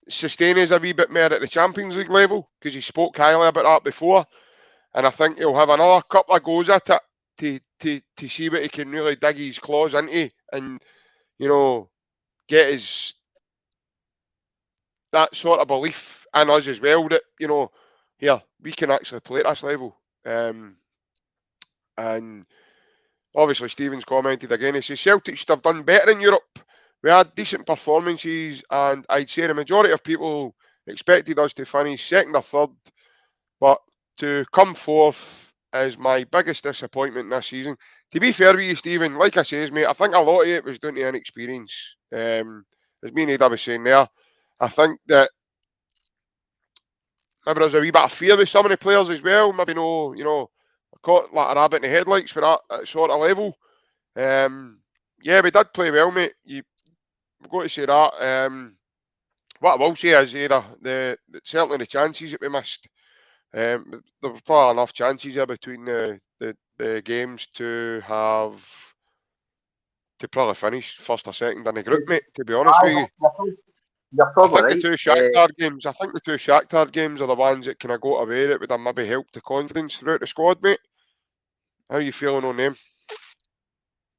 sustain us a wee bit more at the Champions League level, because he spoke highly about that before. And I think he'll have another couple of goes at it to see what he can really dig his claws into, and, you know, get that sort of belief in us as well, that, you know, here, we can actually play at this level. And obviously Stephen's commented again. He says Celtic should have done better in Europe. We had decent performances, and I'd say the majority of people expected us to finish second or third, but to come fourth is my biggest disappointment this season. To be fair with you, Stephen, like I says, mate, I think a lot of it was down to inexperience. As me and Ada was saying there, I think that maybe there's a wee bit of fear with some of the players as well. Maybe no, you know, caught like a rabbit in the headlights for that sort of level. Yeah, we did play well, mate. You've got to say that. What I will say is certainly the chances that we missed. There were probably enough chances there between the games to probably finish first or second in the group, mate. To be honest with you. You're I probably think right. the two Shakhtar games are the ones that kind of got away that would have maybe helped the confidence throughout the squad, mate. How are you feeling on them?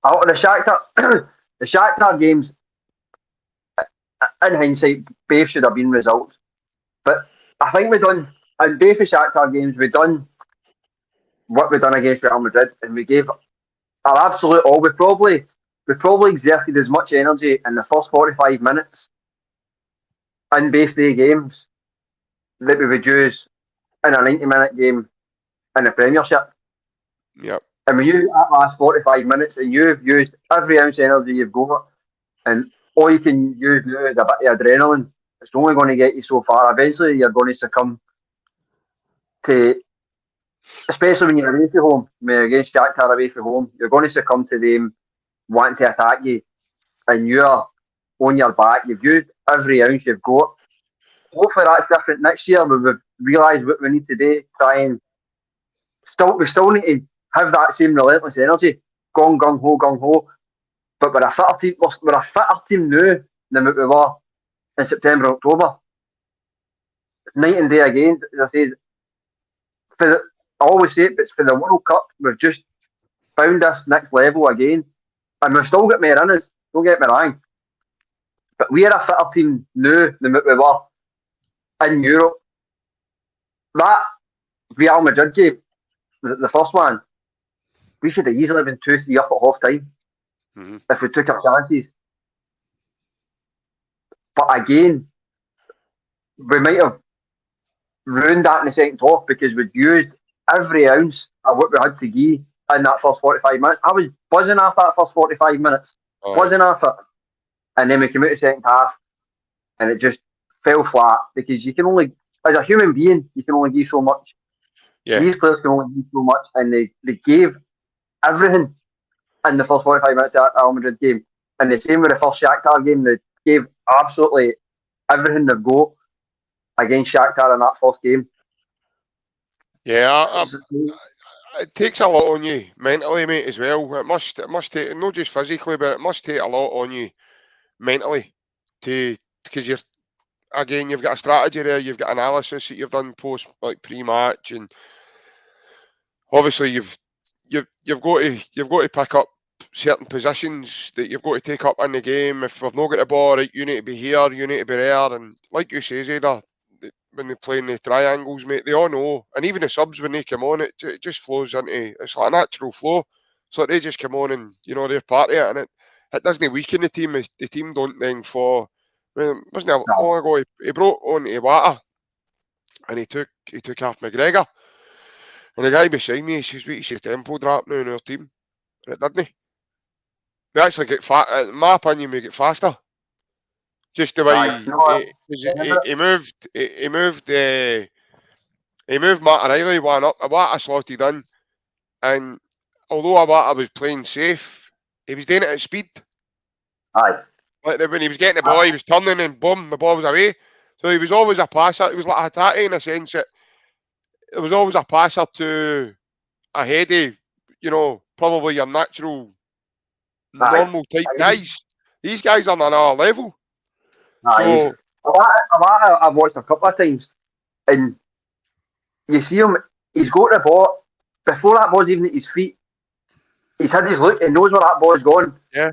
Out of the Shakhtar games, in hindsight, both should have been results. But I think we done in both the Shakhtar games, we done what we done against Real Madrid, and we gave our absolute all. We probably exerted as much energy in the first 45 minutes in both the games that we would use in a 90-minute game in the Premiership. Yep. And when you at last 45 minutes and you've used every ounce of energy you've got, and all you can use now is a bit of adrenaline, it's only going to get you so far. Eventually, you're going to succumb to, especially when you're away from home, when you're against Shakhtar away from home, you're going to succumb to them wanting to attack you, and you're on your back. You've used every ounce you've got. Hopefully, that's different next year. We've realised what we need to do. We still need to have that same relentless energy, gung ho. But we're a fitter team. We're a fitter team now than what we were in September, October. Night and day again. As I said, I always say it, but for the World Cup, we've just found this next level again, and we've still got more in us. Don't get me wrong, but we are a fitter team now than what we were in Europe. That Real Madrid game, the first one, we should have easily been 2-3 up at half time if we took our chances. But again, we might have ruined that in the second half because we'd used every ounce of what we had to give in that first 45 minutes. I was buzzing after that first 45 minutes. Buzzing after it. And then we came out the second half and it just fell flat because you can only, as a human being, you can only give so much. Yeah. These players can only give so much, and they gave everything in the first 45 minutes of that Real Madrid game. And the same with the first Shakhtar game, they gave absolutely everything they've got against Shakhtar in that first game. Yeah, it takes a lot on you mentally, mate, as well. It must take, not just physically, but it must take a lot on you mentally because you've got a strategy there, you've got analysis that you've done post, like pre-match, and obviously you've got to pick up certain positions that you've got to take up in the game. If we've not got the ball, right, you need to be here, you need to be there, and like you say, Zayda, when they play in the triangles, mate, they all know, and even the subs when they come on, it just flows into, it's like a natural flow. So they just come on and they're part of it, and it doesn't weaken the team. The team don't then fall. Wasn't it long ago he brought on Iwata and he took off McGregor, and the guy beside me, he says, "Wait, your tempo drop now in our team," and it didn't. We actually get in my opinion, we get faster. Just the way he moved Matt Riley one up. Iwata slotted in, and although Iwata was playing safe, he was doing it at speed. Aye. Like when he was getting the ball, he was turning and boom, the ball was away. So he was always a passer. He was like Hatate in a sense that it was always a passer to a heady, probably your natural, normal type guys. These guys are on another level. Aye. So I've watched a couple of times, and you see him. He's got the ball before that ball's even at his feet. He's had his look and knows where that ball's gone. Yeah.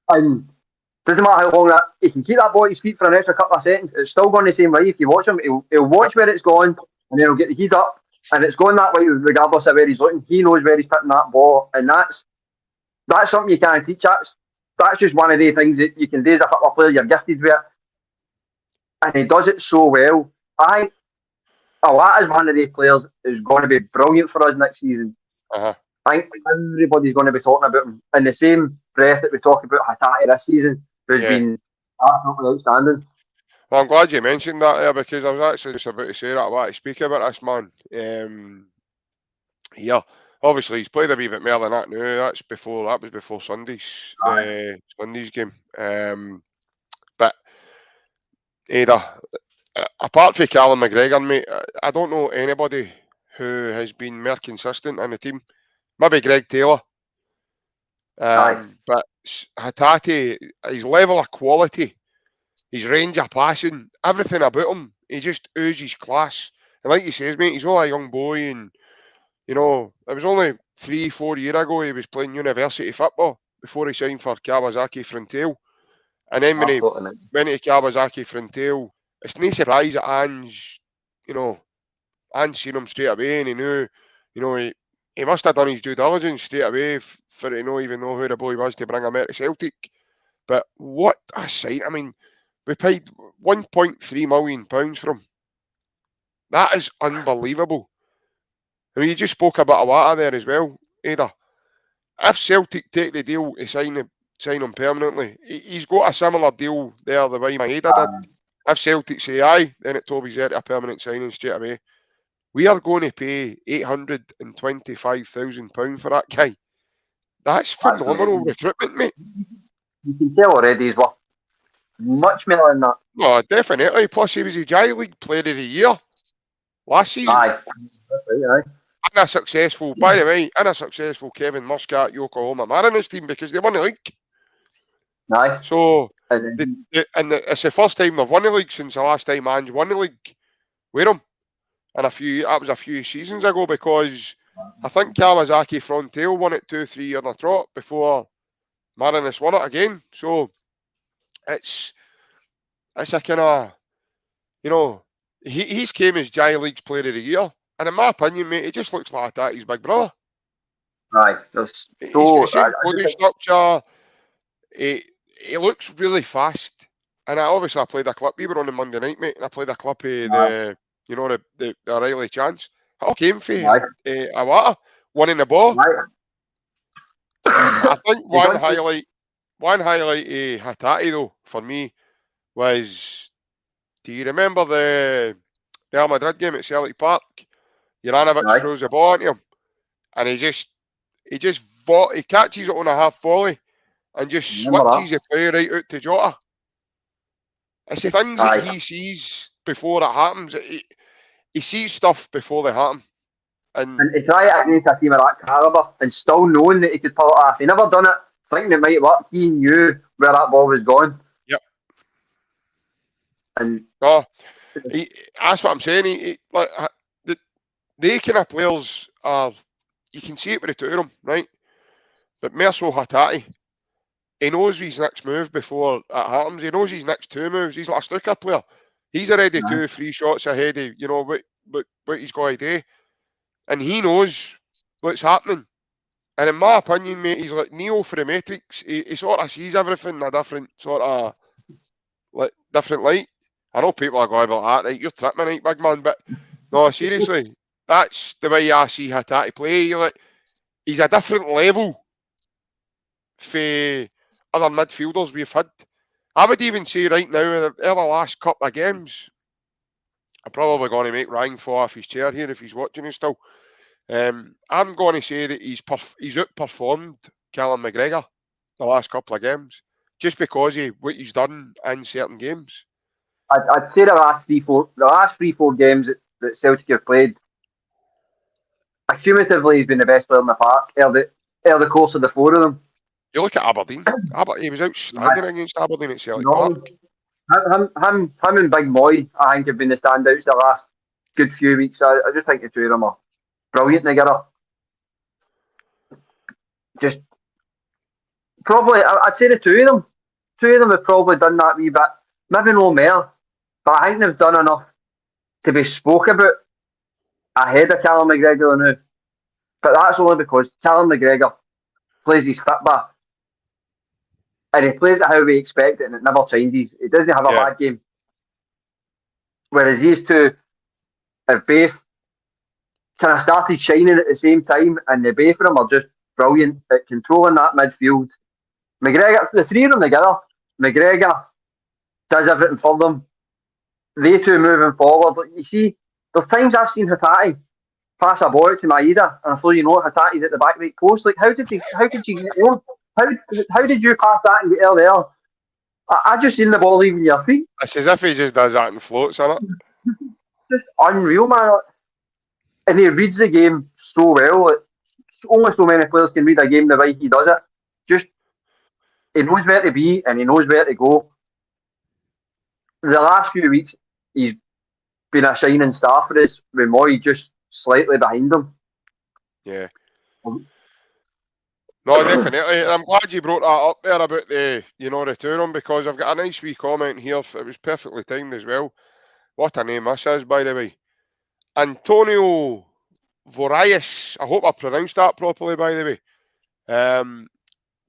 And doesn't matter how long that he can keep that ball at his feet for an extra couple of seconds. It's still going the same way. If you watch him, he'll watch where it's gone, and then he'll get the heat up, and it's going that way regardless of where he's looking. He knows where he's putting that ball, and that's something you can't teach. That's just one of the things that you can do as a football player. You're gifted with it, and he does it so well. I think Iwata is one of the players who's going to be brilliant for us next season. Uh-huh. I think everybody's going to be talking about him in the same breath that we talk about Hatate this season, who's been absolutely outstanding. Well, I'm glad you mentioned that there because I was actually just about to say that I want to speak about this man. Here, obviously he's played a wee bit more than that now. That was before Sunday's game. But Ada, apart from Callum McGregor, mate, I don't know anybody who has been more consistent in the team. Maybe Greg Taylor. But Hatate, his level of quality, his range of passing, everything about him, he just oozes class. And like you says, mate, he's only a young boy, and you know, it was only 3-4 years ago he was playing university football before he signed for Kawasaki Frontale. And then when he went to Kawasaki Frontale, it's no surprise that Ange seen him straight away, and he knew, he must have done his due diligence straight away for to even know who the boy was to bring him out to Celtic. But what a sight. I mean, we paid £1.3 million for him. That is unbelievable. I mean, you just spoke about Awata there as well, Ada. If Celtic take the deal to sign him permanently, he's got a similar deal there the way Maeda did. If Celtic say aye, then it Toby's there to a permanent signing straight away. We are going to pay £825,000 for that guy. That's phenomenal recruitment, mate. You can tell already he's worth much more than that. No, definitely. Plus, he was the J League Player of the Year last season. Aye. And a successful, by the way, Kevin Muscat Yokohama Mariners team, because they won the league. Aye. So, it's the first time they've won the league since the last time Ange won the league with him. And that was a few seasons ago, because I think Kawasaki Frontale won it 2-3 years in a trot before Mariners won it again. So it's a kind of, he's came as J League's Player of the Year, and in my opinion, mate, he just looks like that. He's big brother. Aye, he's got the same body structure. He looks really fast, and I played a clip. We were on the Monday night, mate, and I played a clip of the O'Reilly chance. It all came for Awata winning the ball. I think one highlight of Hatate though for me was, do you remember the Real Madrid game at Celtic Park? Juranovic throws the ball into him, and he catches it on a half volley and just switches the play right out to Jota. It's the things that he sees before it happens. He sees stuff before they happen. And to try it against a team of that calibre and still knowing that he could pull it off. He never done it thinking it might work. He knew where that ball was going. Yep. And that's what I'm saying. They kind of players are, you can see it with the two of them, right? But more so Hatate, he knows his next move before it happens. He knows his next two moves. He's like a snooker player. He's already 2-3 shots ahead of what he's got to do, and he knows what's happening. And in my opinion, mate, he's like Neo for the Matrix. He sort of sees everything in a different sort of different light. I know people are going about that, right? You're tripping, right, big man? But no, seriously, that's the way I see Hatate play. He's a different level for other midfielders we've had. I would even say right now, in the last couple of games, I'm probably going to make Ryan fall off his chair here if he's watching us still. I'm going to say that he's outperformed Callum McGregor the last couple of games, just because of what he's done in certain games. I'd say the last 3-4 games that Celtic have played, accumulatively, he's been the best player in the park over the course of the four of them. You look at Aberdeen. He was outstanding against Aberdeen at Celtic Park. Him and Big Moy, I think, have been the standouts the last good few weeks. I just think the two of them are brilliant together. Just probably, I'd say the two of them have probably done that wee bit, maybe no more, but I think they've done enough to be spoke about ahead of Callum McGregor now. But that's only because Callum McGregor plays his football. And he plays it how we expect it, and it never changes. He doesn't have a bad game. Whereas these two have both kind of started shining at the same time, and the both of them are just brilliant at controlling that midfield. McGregor, the three of them together, McGregor does everything for them. They two moving forward. You see, there's times I've seen Hatate pass a ball to Maeda, and I thought, you know, Hatate's at the back right post. Like, how did you get there? How did you pass that and get there? I just seen the ball leaving your feet. It's as if he just does that and floats on it. Just unreal, man. And he reads the game so well. Like, only so many players can read a game the way he does it. Just, he knows where to be and he knows where to go. The last few weeks, he's been a shining star for us, with Moy just slightly behind him. Yeah. No, definitely. And I'm glad you brought that up there about the, return, because I've got a nice wee comment here. It was perfectly timed as well. What a name this is, by the way. Antonio Vorayes. I hope I pronounced that properly, by the way.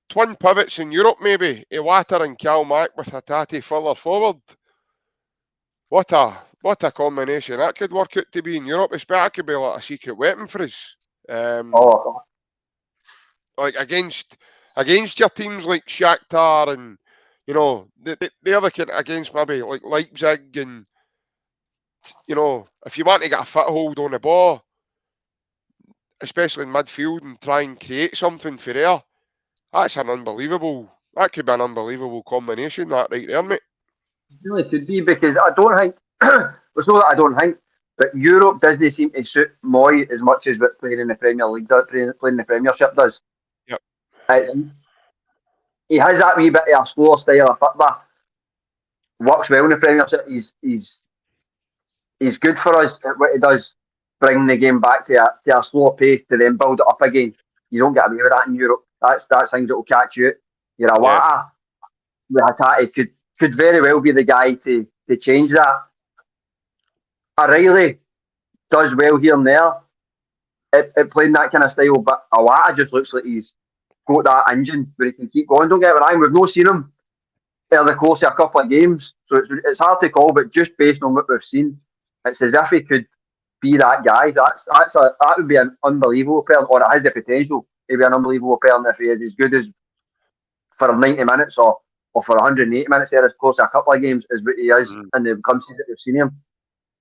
Twin pivots in Europe, maybe. Iwata and Calmac with Hatate further forward. What a combination. That could work out to be in Europe. That could be like a secret weapon for us. Like against your teams like Shakhtar and, the other kid against maybe like Leipzig, and, if you want to get a foothold on the ball, especially in midfield, and try and create something for there, that could be an unbelievable combination, that right there, mate. It really could be, because I don't think, it's not that I don't think, but Europe doesn't seem to suit Moy as much as what playing in the Premier League does, playing in the Premiership does. Yep. He has that wee bit of a slower style of football. Works well in the Premiership. He's good for us at what he does, bringing the game back to a slower pace to then build it up again. You don't get away with that in Europe. That's things that will catch you out. You're a Wata. Hatate could very well be the guy to change that. O'Reilly does well here and there at playing that kind of style, but Awata just looks like he's got that engine where he can keep going. Don't get me wrong, we've not seen him over the course of a couple of games, so it's hard to call, but just based on what we've seen, it's as if he could be that guy. That would be an unbelievable player, or it has the potential to be an unbelievable player if he is as good as for 90 minutes or for 180 minutes there as close to a couple of games as what he is in the countries that we've seen him.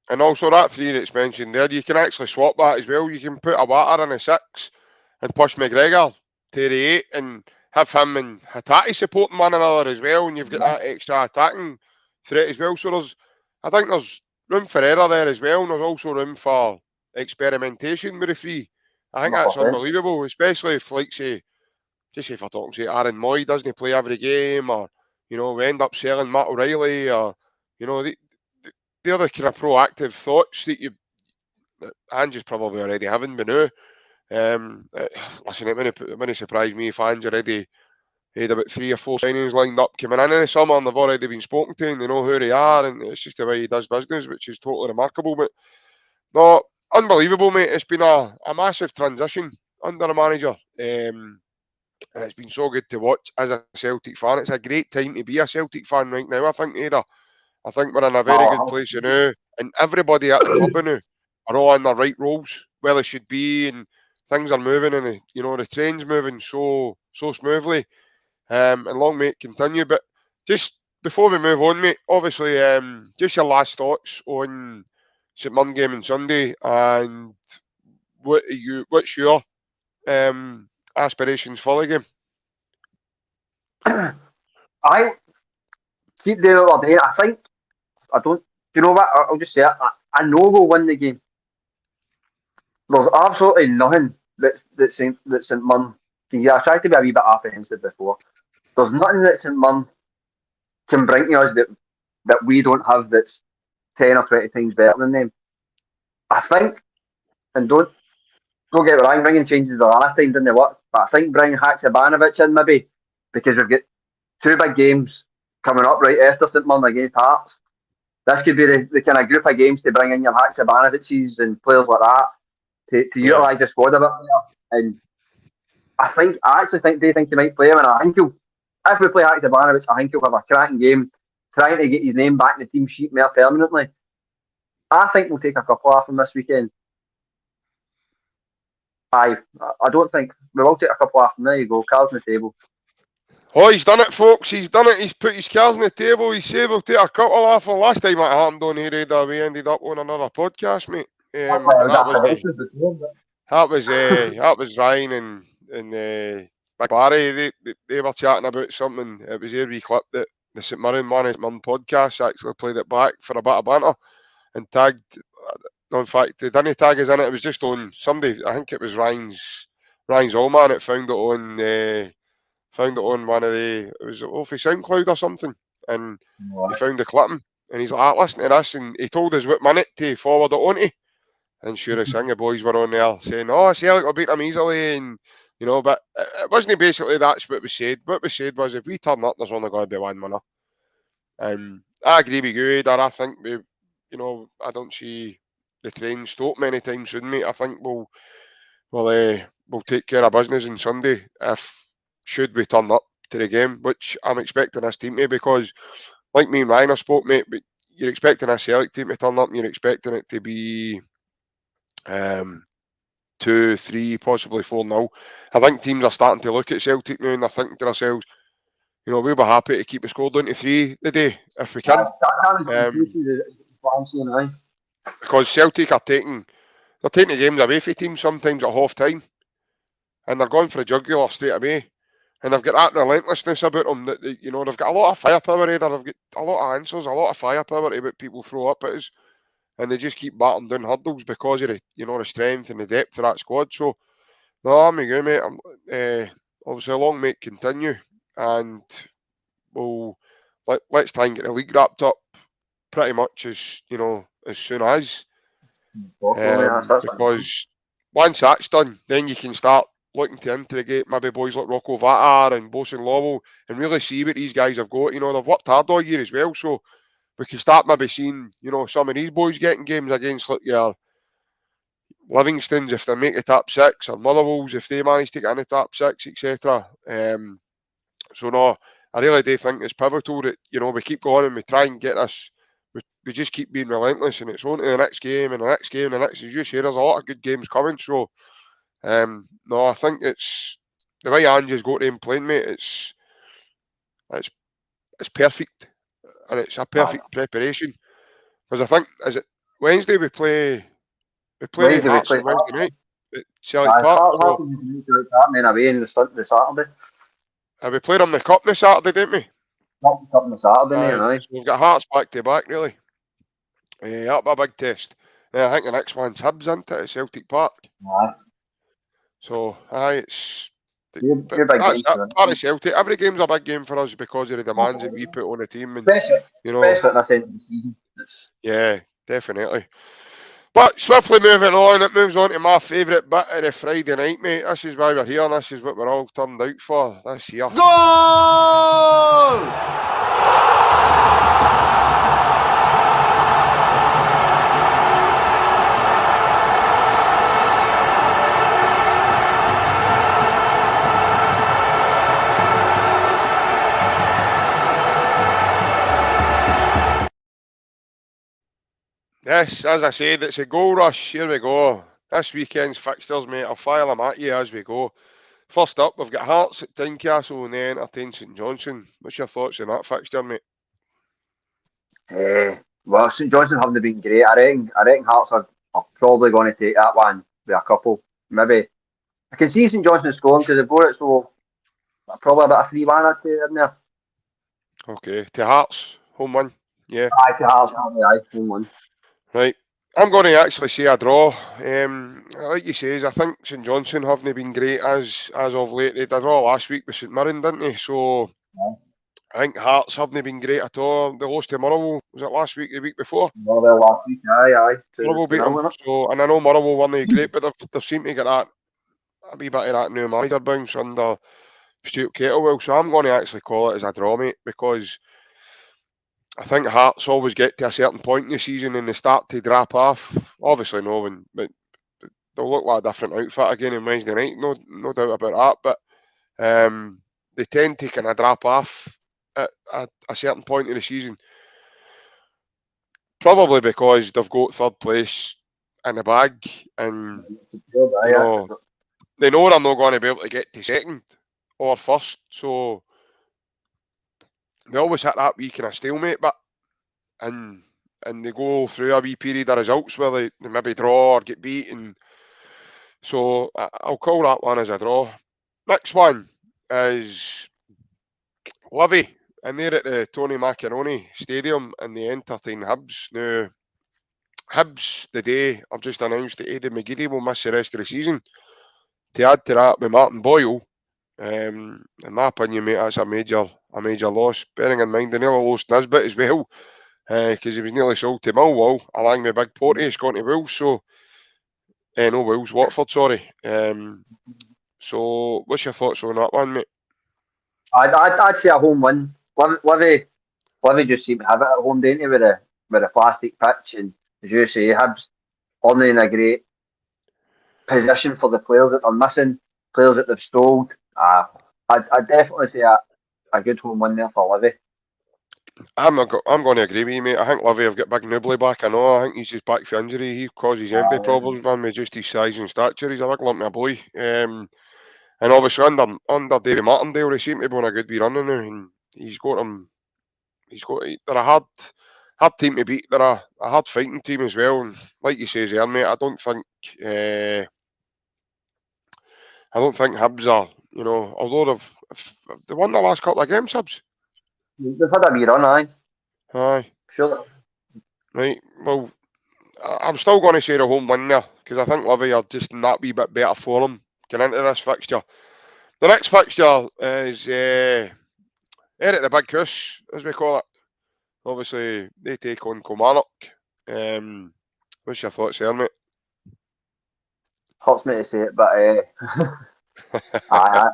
And also that three that's mentioned there, you can actually swap that as well. You can put Awata in a 6 and push McGregor to the 8 and have him and Hatate supporting one another as well, and you've got that extra attacking threat as well. So I think there's room for error there as well, and there's also room for experimentation with the three. I think that's unbelievable, especially if, like, say if we're talking, say, Aaron Moy doesn't play every game, or, we end up selling Matt O'Reilly, or, the other kind of proactive thoughts that Ange's probably already having by now. Listen, it wouldn't surprise me if Ange already had about 3 or 4 signings lined up coming in the summer, and they've already been spoken to, and they know who they are, and it's just the way he does business, which is totally remarkable. But no, unbelievable, mate. It's been a massive transition under a manager. And it's been so good to watch as a Celtic fan. It's a great time to be a Celtic fan right now, I think, Ada. I think we're in a very good place now, and everybody at the club now are all in their right roles where they should be, and things are moving, and the train's moving so smoothly. And long may it continue. But just before we move on, mate, obviously, just your last thoughts on St Mirren game on Sunday, and what's your aspirations for the game? I keep the other day. Do you know what? I'll just say it. I know we'll win the game. There's absolutely nothing that St Mirren can get. I tried to be a wee bit apprehensive before. There's nothing that St Mirren can bring to us that we don't have, that's 10 or 20 times better than them. I think, and don't get me wrong, bringing changes the last time didn't work, but I think bringing Haksabanovic in maybe, because we've got 2 big games coming up right after St Mirren against Hearts. This could be the kind of group of games to bring in your Haksabanovics and players like that to utilise the squad a bit more. And I actually think they think he might play him, and I think if we play Haksabanovic, I think he'll have a cracking game, trying to get his name back in the team sheet more permanently. I think we'll take a couple off him this weekend. I don't think we will take a couple off him. There you go, cards on the table. Oh, he's done it, folks. He's done it. He's put his cards on the table. He said we'll take a couple off. Well, last time that happened on here, we ended up on another podcast, mate. That was Ryan and Big Barry. They were chatting about something. It was their wee clip that the St Mirren MIRREN podcast actually played it back for a bit of banter and tagged. No, in fact, they didn't tag us in it. It was just on somebody. I think it was Ryan's old man. It found it on one of the. It was off of SoundCloud or something, and he found the clipping. And he's like, listen to this, and he told us what minute to forward it on to. And sure as the boys were on there saying, "Oh, Celtic will beat them easily," and but it wasn't basically that's what was said. What was said was, if we turn up, there's only going to be one winner. I agree with you, Ed. I think I don't see the train stop many times soon, mate. I think we'll take care of business on Sunday should we turn up to the game, which I'm expecting this team to, because like me and Ryan have spoke, mate, but you're expecting a Celtic team to turn up and you're expecting it to be 2-3, possibly 4-0. I think teams are starting to look at Celtic now and they're thinking to themselves, we'll be happy to keep the score down to 3 today if we can. Because Celtic are taking the games away from teams sometimes at half time, and they're going for a jugular straight away. And they've got that relentlessness about them that they've got a lot of firepower either. They've got a lot of answers, a lot of firepower to what people throw up at us. And they just keep batting down hurdles because of the strength and the depth of that squad. So, no, I'm with you, mate. Obviously, a long may it continue, and let's try and get the league wrapped up pretty much as soon as. Because once that's done, then you can start looking to integrate maybe boys like Rocco Vatar and Bosun Lowell and really see what these guys have got. They've worked hard all year as well, so we can start maybe seeing, some of these boys getting games against like your Livingstons if they make the top 6, or Motherwells if they manage to get in the top 6, etc. So no, I really do think it's pivotal that we keep going and we try and get this. We just keep being relentless, and it's on to the next game and the next game and the next. As you say, there's a lot of good games coming. So no, I think it's the way Ange's got them playing, mate. It's perfect. And it's a perfect preparation, because I think, is it Wednesday we play Hearts on Wednesday night at Celtic Park. And then away on the Saturday. We played them the Cup on the Saturday, didn't we? Cup on the Saturday, mate. So we've got Hearts back to back, really. That'll be a big test. I think the next one's Hibs, isn't it, at Celtic Park? Aye. So, it's... That's part of Celtic. Every game's a big game for us because of the demands that we put on the team. And, especially at this end of the season. Yeah, definitely. But swiftly moving on, it moves on to my favourite bit of the Friday night, mate. This is why we're here, and this is what we're all turned out for this year. Goal! Yes, as I said, it's a goal rush. Here we go. This weekend's fixtures, mate. I'll file them at you as we go. First up, we've got Hearts at Tynecastle and then entertain St Johnstone. What's your thoughts on that fixture, mate? Well, St Johnstone haven't been great. I reckon Hearts are probably going to take that one with a couple. Maybe I can see St Johnstone scoring because they've got it, so probably about a 3-1 I'd say in there. Okay, to Hearts, home win. Yeah. Aye, to Hearts, probably home win. Right. I'm going to actually say a draw. Like you say, I think St Johnstone haven't been great as of late. They did a draw last week with St Mirren, didn't they? So I think Hearts haven't been great at all. They lost to Motherwell. Was it last week, the week before? Motherwell last week, aye. Motherwell beat them. So, and I know Motherwell weren't great, but they've seemed to get a wee bit of that new manager bounce under Stuart Kettlewell. So I'm going to actually call it as a draw, mate, because I think Hearts always get to a certain point in the season and they start to drop off. Obviously, but they'll look like a different outfit again on Wednesday night. No doubt about that. But they tend to kind of drop off at a certain point in the season. Probably because they've got third place in the bag, and they know they're not going to be able to get to second or first. So they always hit that wee kind of stalemate bit. And and they go through a wee period of results where they maybe draw or get beat, and so I'll call that one as a draw. Next one is Livy, and they're at the Tony Macaroni Stadium, and they entertain Hibs. Now, Hibs today have just announced that Aidan McGeady will miss the rest of the season. To add to that, with Martin Boyle, in my opinion, mate, that's a major loss. Bearing in mind they nearly lost Nisbet as well, because he was nearly sold to Millwall, along with Big Porty, he's gone to Wolves. So, no Wolves, Watford, sorry. So, what's your thoughts on that one, mate? I'd say a home win. Livy just seem to have it at home, don't they, with a plastic pitch, and as you say, Hibs aren't in a great position for the players that they're missing, players that they've stalled. I'd definitely say a good home win there for Livy. I'm going to agree with you, mate. I think Livy have got Big Nubly back. I know. I think he's just back for injury. He causes empty problems, man, with just his size and stature. He's a big lump of a boy. And obviously under Davy Martindale, they seem to be on a good wee run now, and he's got them. They're a hard team to beat. They're a hard fighting team as well. And like you say there, mate, I don't think Hibs are. You know, although they won the last couple of games, Hibs. They've had a wee run, aye. Aye. Sure. Right. Well, I'm still going to say the home win there, because I think Livy are just in that wee bit better for them getting into this fixture. The next fixture is they're at the Big Coos, as we call it. Obviously, they take on Kilmarnock. What's your thoughts there, mate? Hurts me to say it, but I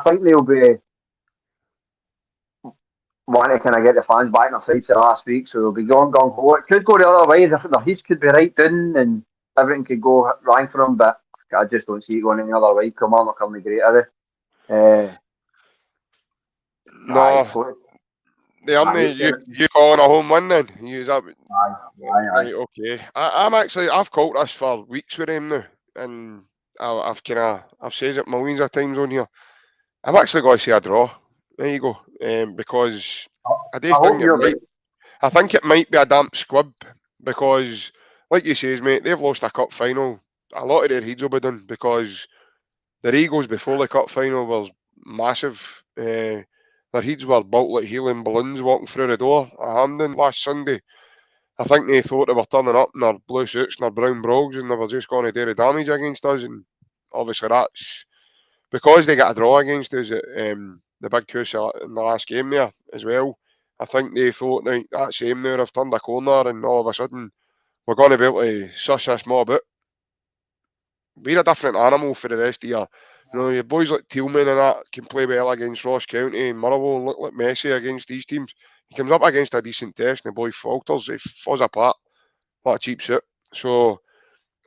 think they'll be wanting to kind of get the fans back in their sides for last week, so they'll be going gung ho. It could go the other way. The heats could be right down and everything could go wrong for them, but I just don't see it going any other way. Kilmarnock aren't great, are they? No. They aren't. You calling a home win then? Right, okay. I've called this for weeks with him now, and I've said it millions of times on here. I'm actually going to say a draw. There you go. Because I think it might be a damp squib, because, like you says, mate, they've lost a cup final. A lot of their heads will be done, because their egos before the cup final was massive. Their heads were built like helium balloons walking through the door at Hampden last Sunday. I think they thought they were turning up in their blue suits and their brown brogues, and they were just going to do the damage against us. And obviously that's because they got a draw against us at the Big Coos in the last game there as well. I think they thought, right, that's him now, they've turned a corner, and all of a sudden we're going to be able to suss this mob out. We're a different animal for the rest of your. You know, your boys like Tillman and that can play well against Ross County and Motherwell and look like Messi against these teams. He comes up against a decent test and the boy falters. He falls apart like a cheap suit. So,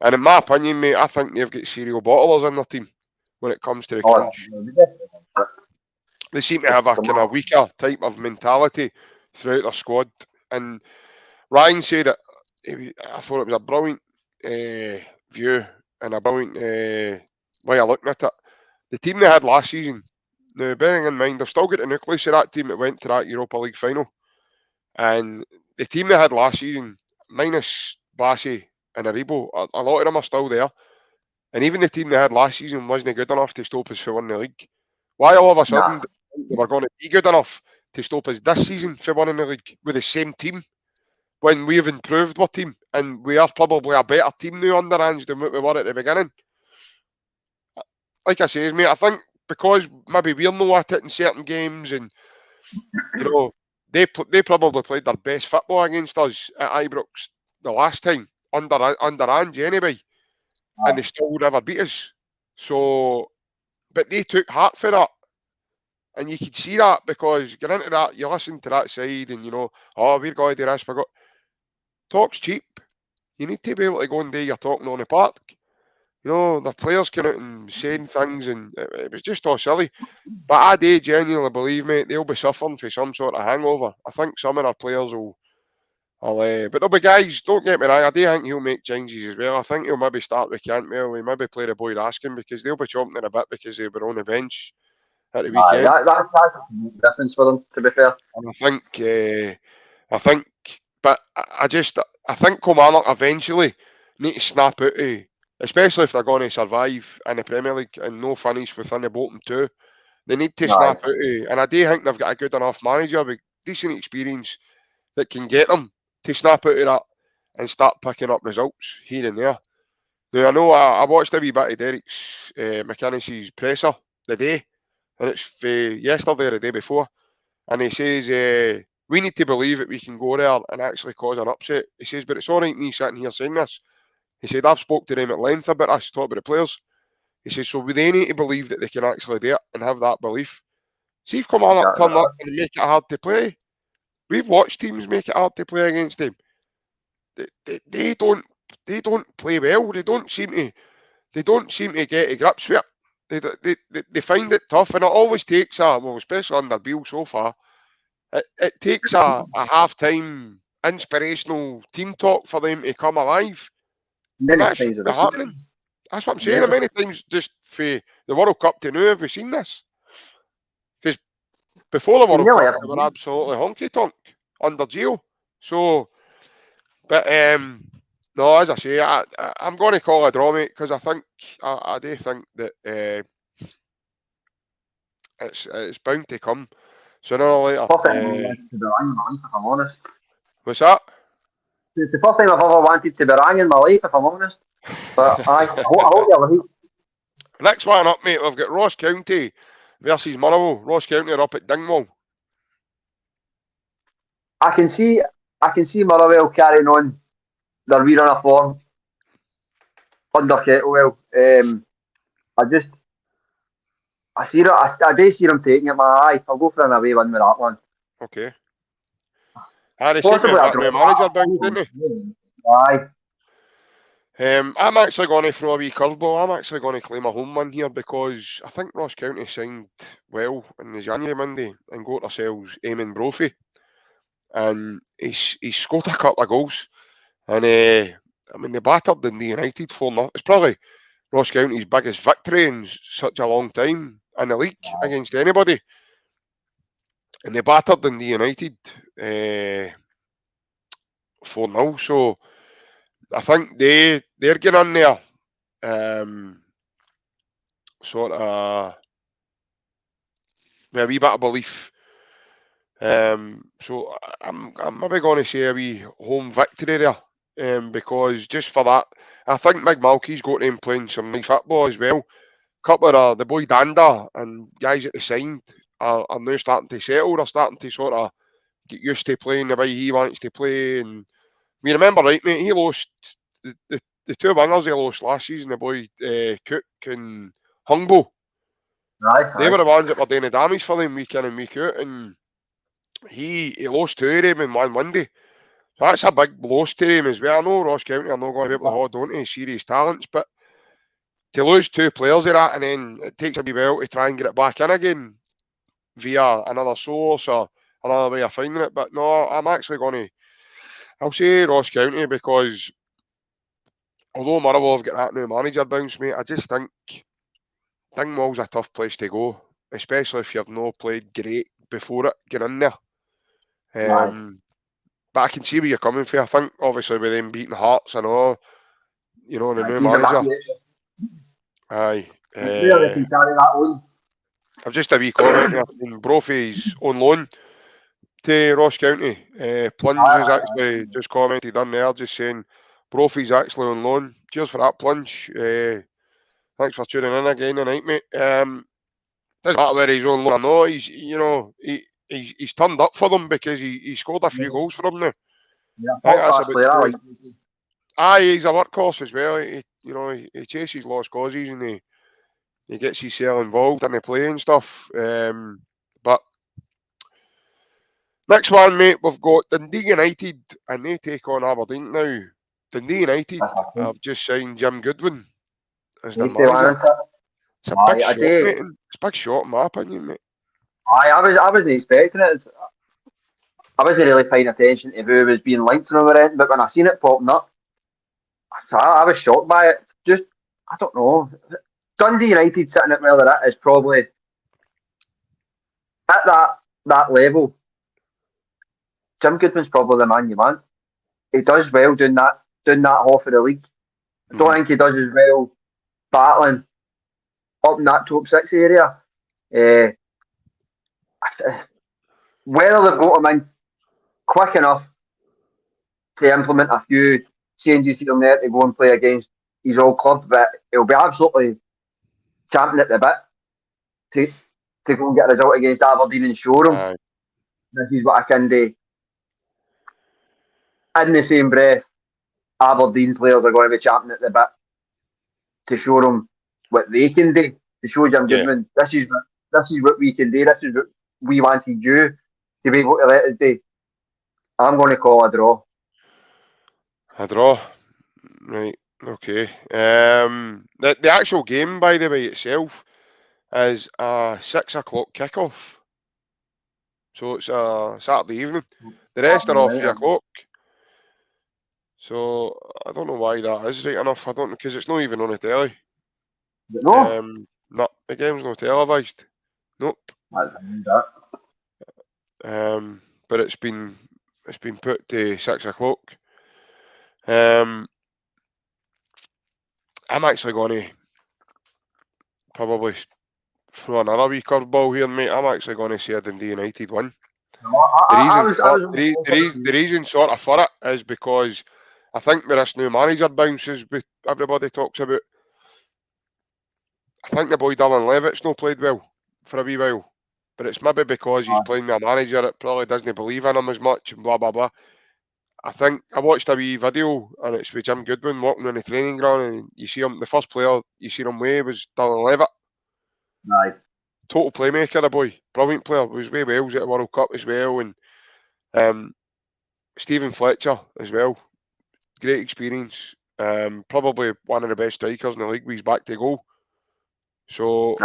and in my opinion, mate, I think they've got serial bottlers in their team when it comes to the crunch. They seem to have a kind of weaker type of mentality throughout their squad. And Ryan said it. I thought it was a brilliant view and a brilliant way of looking at it. The team they had last season, now bearing in mind they've still got the nucleus of that team that went to that Europa League final, and the team they had last season, minus Bassey and Aribo, a lot of them are still there, and even the team they had last season wasn't good enough to stop us from winning the league. Why all of a sudden they were going to be good enough to stop us this season from winning the league with the same team, when we've improved our team and we are probably a better team now under Ange than what we were at the beginning? Like I say, mate, I think because maybe we're not at it in certain games, and you know they probably played their best football against us at Ibrox the last time under Ange anyway, and they still never beat us. So, but they took heart for that, and you could see that, because get into that, you listen to that side, and you know, oh, we're going to do this. Talk's cheap. You need to be able to go and do your talking on the park. You know, the players came out and saying things, and it was just all silly. But I do genuinely believe, mate, they'll be suffering for some sort of hangover. I think some of our players will but there'll be guys, don't get me wrong, I do think he'll make changes as well. I think he'll maybe start with Cantwell, he maybe play the boy Raskin, because they'll be chomping a bit because they were on the bench at the weekend. That's a difference for them, to be fair. And I think I think, but I think Kilmarnock eventually need to snap out of, especially if they're going to survive in the Premier League and no finish within the bottom two. They need to snap out of, and I do think they've got a good enough manager with decent experience that can get them to snap out of that and start picking up results here and there. Now, I know I watched a wee bit of Derek's McInnes's presser the day, and it's yesterday or the day before, and he says, we need to believe that we can go there and actually cause an upset. He says, but it's all right me sitting here saying this. He said, I've spoke to them at length about this, talked about the players. He says, so they need to believe that they can actually do it and have that belief. See if Kilmarnock turn up and make it hard to play. We've watched teams make it hard to play against them. They don't play well. They don't seem to get to grips with it. They find it tough, and it always takes especially under Beale so far, it takes a half-time inspirational team talk for them to come alive. And that's happening. That's what I'm saying. Yeah. Many times, just for the World Cup to now, have we seen this? Because before the World Cup, they were absolutely honky-tonk under Gio. So, but no, as I say, I'm going to call a draw, mate, because I do think that it's bound to come sooner or later. If I'm honest. What's that? It's the first time I've ever wanted to be rang in my life, if I'm honest. But I hope you're right. Next one up, mate, we've got Ross County versus Motherwell. Ross County are up at Dingwall. I can see Motherwell carrying on their rerun of form under Kettlewell. I do see them taking it, my eye. I'll go for an away win with that one. Okay. They seem to have new manager bound, didn't they? Aye. I'm actually going to throw a wee curveball. I'm actually going to claim a home win here because I think Ross County signed well in the January Monday and got themselves Eamon Brophy. And he's scored a couple of goals. And they battered Dundee United 4-0. It's probably Ross County's biggest victory in such a long time in the league against anybody. And they battered Dundee United 4-0. So I think they're getting on there sort of with a wee bit of belief. So I'm maybe going to say a wee home victory there because just for that, I think Mick Malky's got them playing some nice football as well. A couple of the boy Danda and guys that they signed are now starting to settle. They're starting to sort of get used to playing the way he wants to play. And we remember, right, mate, he lost the two wingers he lost last season, the boy Cook and Hungbo. They were the ones that were doing the damage for them week in and week out. And he lost two of them in one Monday. So that's a big loss to him as well. I know Ross County are not going to be able to hold on to serious talents, but to lose two players of that and then it takes a wee while to try and get it back in again via another source or another way of finding it. But no, I'm actually going to, I'll say Ross County because although Motherwell have got that new manager bounce, mate, I just think Dingwall's a tough place to go, especially if you've not played great before it, get in there. But I can see where you're coming from. I think obviously with them beating Hearts and all, you know, the new manager. Aye. I've just a wee comment here. Brophy's on loan to Ross County. Plunge has actually just commented on there, just saying Brophy's actually on loan. Cheers for that, Plunge. Thanks for tuning in again tonight, mate. Doesn't matter where he's on loan or not. He's turned up for them because he scored a few goals for them now. Yeah, he's a workhorse as well. He chases lost causes and he gets himself involved in the play and stuff. But next one, mate, we've got Dundee United and they take on Aberdeen now. Dundee United have just signed Jim Goodwin as the manager. It's a big shot, mate. It's a big shot in my opinion, mate. I wasn't expecting it. I wasn't really paying attention to who was being linked and over it, but when I seen it popping up, I was shocked by it. Just, I don't know. Dundee United sitting at where they're at is probably at that level. Jim Goodwin's probably the man you want. He does well doing that half of the league. I don't think he does as well battling up in that top 6 area. Whether they've got him in quick enough to implement a few changes here and there to go and play against his old club, but he'll be absolutely champing at the bit to go and get a result against Aberdeen and show them this is what I can do. In the same breath, Aberdeen players are going to be champing at the bit to show them what they can do. To show Jim Goodwin, this is what we can do. This is what we wanted you to be able to let us do. I'm going to call a draw. A draw, right? Okay. The actual game, by the way, itself is a 6 o'clock kickoff. So it's a Saturday evening. The rest are off 3 o'clock. So I don't know why that is right enough. I don't know, because it's not even on the telly. No? No, the game's not televised. Nope. But it's been put to 6 o'clock. I'm actually going to probably throw another wee curveball here, mate. I'm actually going to say a Dundee United win. The reason sort of for it is because I think with this new manager bounces everybody talks about, I think the boy Dylan Levitt's not played well for a wee while. But it's maybe because he's playing with a manager that probably doesn't believe in him as much and blah, blah, blah. I think I watched a wee video and it's with Jim Goodwin walking on the training ground and you see him, the first player you see him with was Dylan Levitt. Aye. Total playmaker, the boy. Brilliant player. Was way Wales at the World Cup as well. And Stephen Fletcher as well. Great experience. Probably one of the best strikers in the league. He's back to goal. So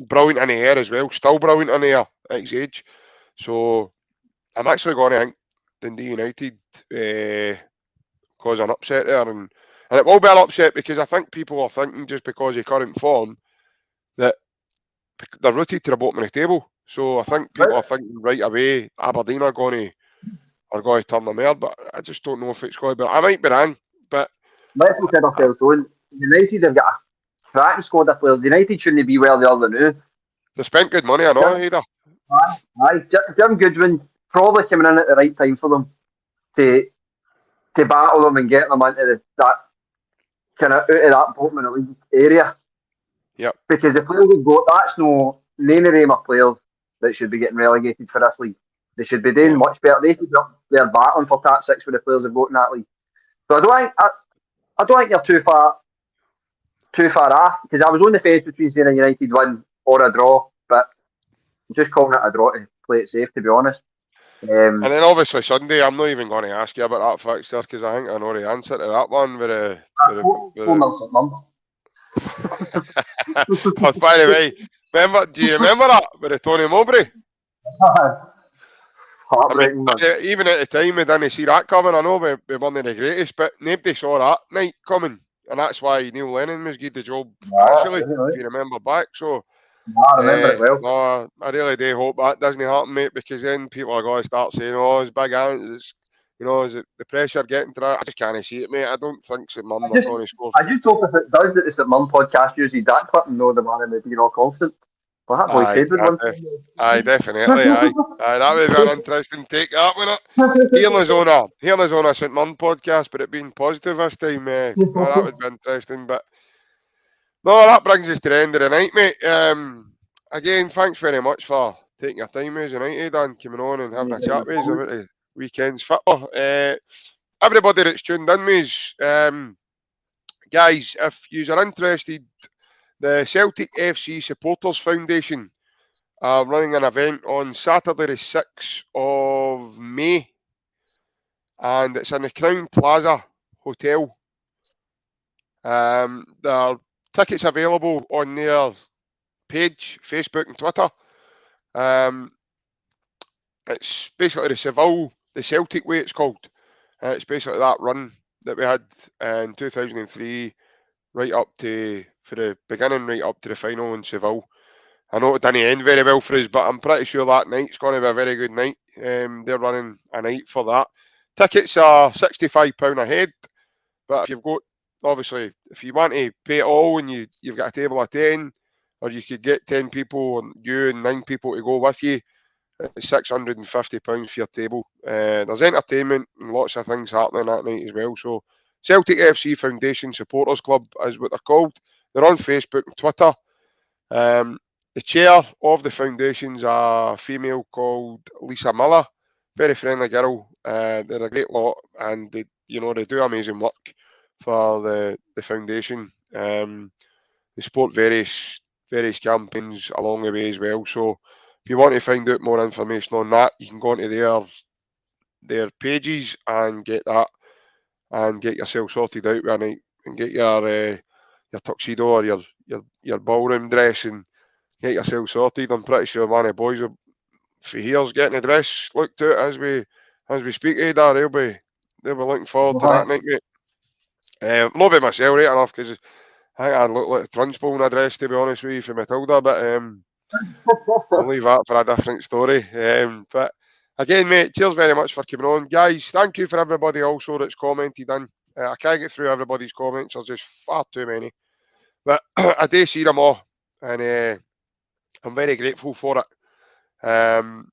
brilliant in the air as well. Still brilliant in the air at his age. So I'm actually going to think Dundee United cause an upset there, and it will be an upset because I think people are thinking just because of current form that they're rooted to the bottom of the table. So I think people are thinking right away Aberdeen are going to turn the mare, but I just don't know if it's going to be. I might be wrong, but let's look at ourselves on. United have got a cracking squad of players. United shouldn't be where they are now. They spent good money, I know, either. Aye, Jim Goodwin probably coming in at the right time for them to battle them and get them into that kind of out of that bottom of the league area. Yep. Because the players we've got, that's none of them are players that should be getting relegated for this league. They should be doing much better. They should be up there battling for top 6 with the players they've got in that league. So I don't think you're too far off, because I was on the fence between saying a United win or a draw, but I'm just calling it a draw to play it safe, to be honest. And then obviously Sunday, I'm not even going to ask you about that fixture because I think I know the answer to that one. By the way, do you remember that with the Tony Mowbray? Heartbreaking, man. Even at the time, we didn't see that coming. I know we weren't the greatest, but nobody saw that night coming. And that's why Neil Lennon was good the job, actually, if you remember back. So, I remember it well. No, I really do hope that doesn't happen, mate, because then people are going to start saying, oh, it's big ants, is it the pressure getting to that? I just can't see it, mate. I don't think St Mirren are going to score. I just hope if it does that the St Mirren podcast uses that clip and know the man and maybe all confident. Well, that boy said with one. Aye, definitely, aye. That would be an interesting take, that, wouldn't it? Here's on a St Mirren podcast, but it being positive this time, that would be interesting. But no, that brings us to the end of the night, mate. Again, thanks very much for taking your time as United and coming on and having a chat with us about the weekend's football. Everybody that's tuned in with us, guys, if you are interested, the Celtic FC Supporters Foundation are running an event on Saturday the 6th of May, and it's in the Crown Plaza Hotel. There are tickets available on their page, Facebook and Twitter. It's basically the Celtic way it's called. It's basically that run that we had in 2003 right up to, for the beginning, right up to the final in Seville. I know it didn't end very well for us, but I'm pretty sure that night's going to be a very good night. They're running a night for that. Tickets are £65 a head, but if you've got, obviously, if you want to pay it all and you've got a table of 10, or you could get 10 people and you and 9 people to go with you, it's £650 for your table. There's entertainment and lots of things happening that night as well. So Celtic FC Foundation Supporters Club is what they're called. They're on Facebook and Twitter. The chair of the foundation's a female called Lisa Miller. Very friendly girl. They're a great lot, and they do amazing work for the foundation. They support various campaigns along the way as well. So if you want to find out more information on that, you can go onto their pages and get that, and get yourself sorted out one night, and get your tuxedo or your ballroom dress and get yourself sorted. I'm pretty sure one of the boys for here's getting a dress looked at as we speak. There, they'll be looking forward to that night, mate. Not by myself, right enough, because I think I look like a Trunchbull in a dress, to be honest with you, for Matilda, but I'll leave that for a different story. But again, mate, cheers very much for coming on. Guys, thank you for everybody also that's commented in. I can't get through everybody's comments, there's just far too many. But I do see them all, and I'm very grateful for it. And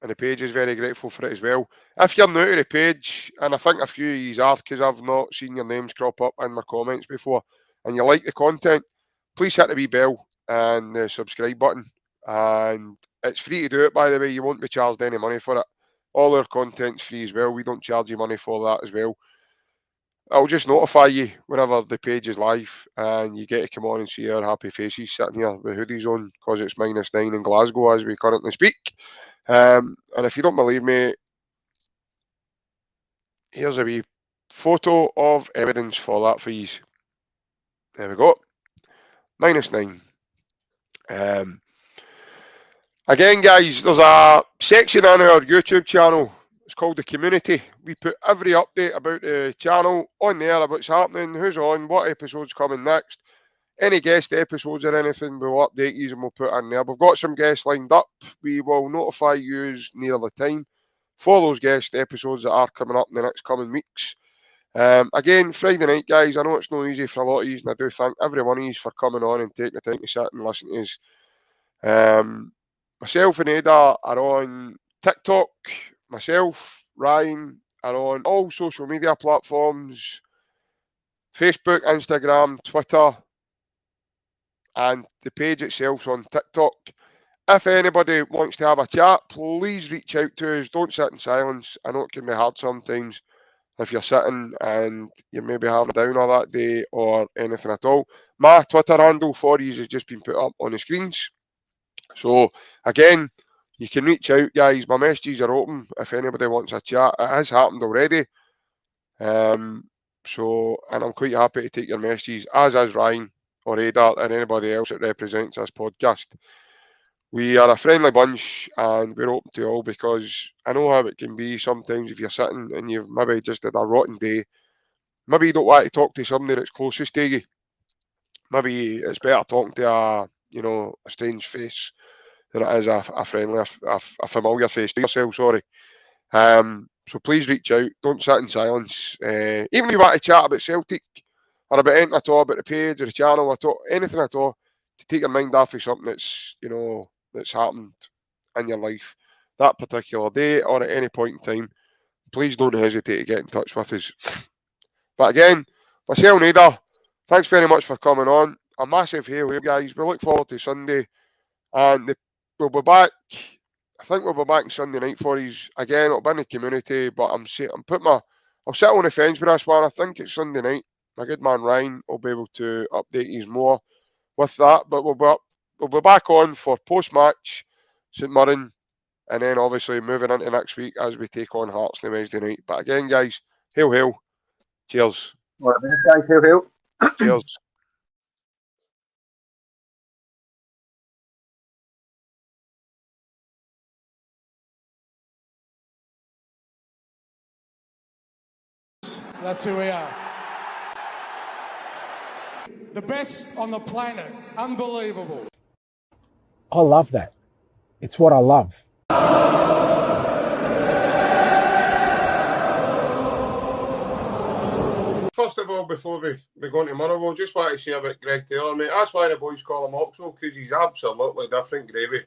the page is very grateful for it as well. If you're new to the page, and I think a few of you are, because I've not seen your names crop up in my comments before, and you like the content, please hit the wee bell and the subscribe button. And it's free to do it, by the way. You won't be charged any money for it. All our content's free as well. We don't charge you money for that as well. I'll just notify you whenever the page is live, and you get to come on and see our happy faces sitting here with hoodies on, because it's -9 in Glasgow as we currently speak. And if you don't believe me, here's a wee photo of evidence for that for you. There we go. -9. Again, guys, there's a section on our YouTube channel. It's called the community. We put every update about the channel on there, about what's happening, who's on, what episode's coming next. Any guest episodes or anything, we'll update you and we'll put in there. We've got some guests lined up. We will notify you near the time for those guest episodes that are coming up in the next coming weeks. Again, Friday night, guys, I know it's not easy for a lot of you, and I do thank every one of you for coming on and taking the time to sit and listen to us. Myself and Ada are on TikTok. Myself, Ryan, are on all social media platforms: Facebook, Instagram, Twitter, and the page itself's on TikTok. If anybody wants to have a chat, please reach out to us. Don't sit in silence. I know it can be hard sometimes if you're sitting and you maybe having a downer that day or anything at all. My Twitter handle for you has just been put up on the screens. So, again, you can reach out, guys. My messages are open if anybody wants a chat. It has happened already. And I'm quite happy to take your messages, as is Ryan or Ada and anybody else that represents this podcast. We are a friendly bunch and we're open to all, because I know how it can be sometimes if you're sitting and you've maybe just had a rotten day. Maybe you don't want to talk to somebody that's closest to you. Maybe it's better talking to a strange face than it is a friendly, a familiar face to yourself, sorry. So please reach out. Don't sit in silence. Even if you want to chat about Celtic or about anything at all, about the page or the channel at all, anything at all, to take your mind off of something that's happened in your life that particular day or at any point in time, please don't hesitate to get in touch with us. But again, myself and Ada, thanks very much for coming on. A massive hail, guys. We look forward to Sunday, and we'll be back. I think we'll be back Sunday night for you. Again, it'll be in the community, but I'll sit on the fence with this one. I think it's Sunday night. My good man Ryan will be able to update you more with that. But we'll be back on for post-match St Mirren, and then obviously moving into next week as we take on Hearts on Wednesday night. But again, guys, hail, hail. Cheers. Well, guys, hail, hail. Cheers. That's who we are. The best on the planet. Unbelievable. I love that. It's what I love. first of all, before we go on to Motherwell, just want to say about Greg Taylor, mate. That's why the boys call him Oxwell, because he's absolutely different gravy.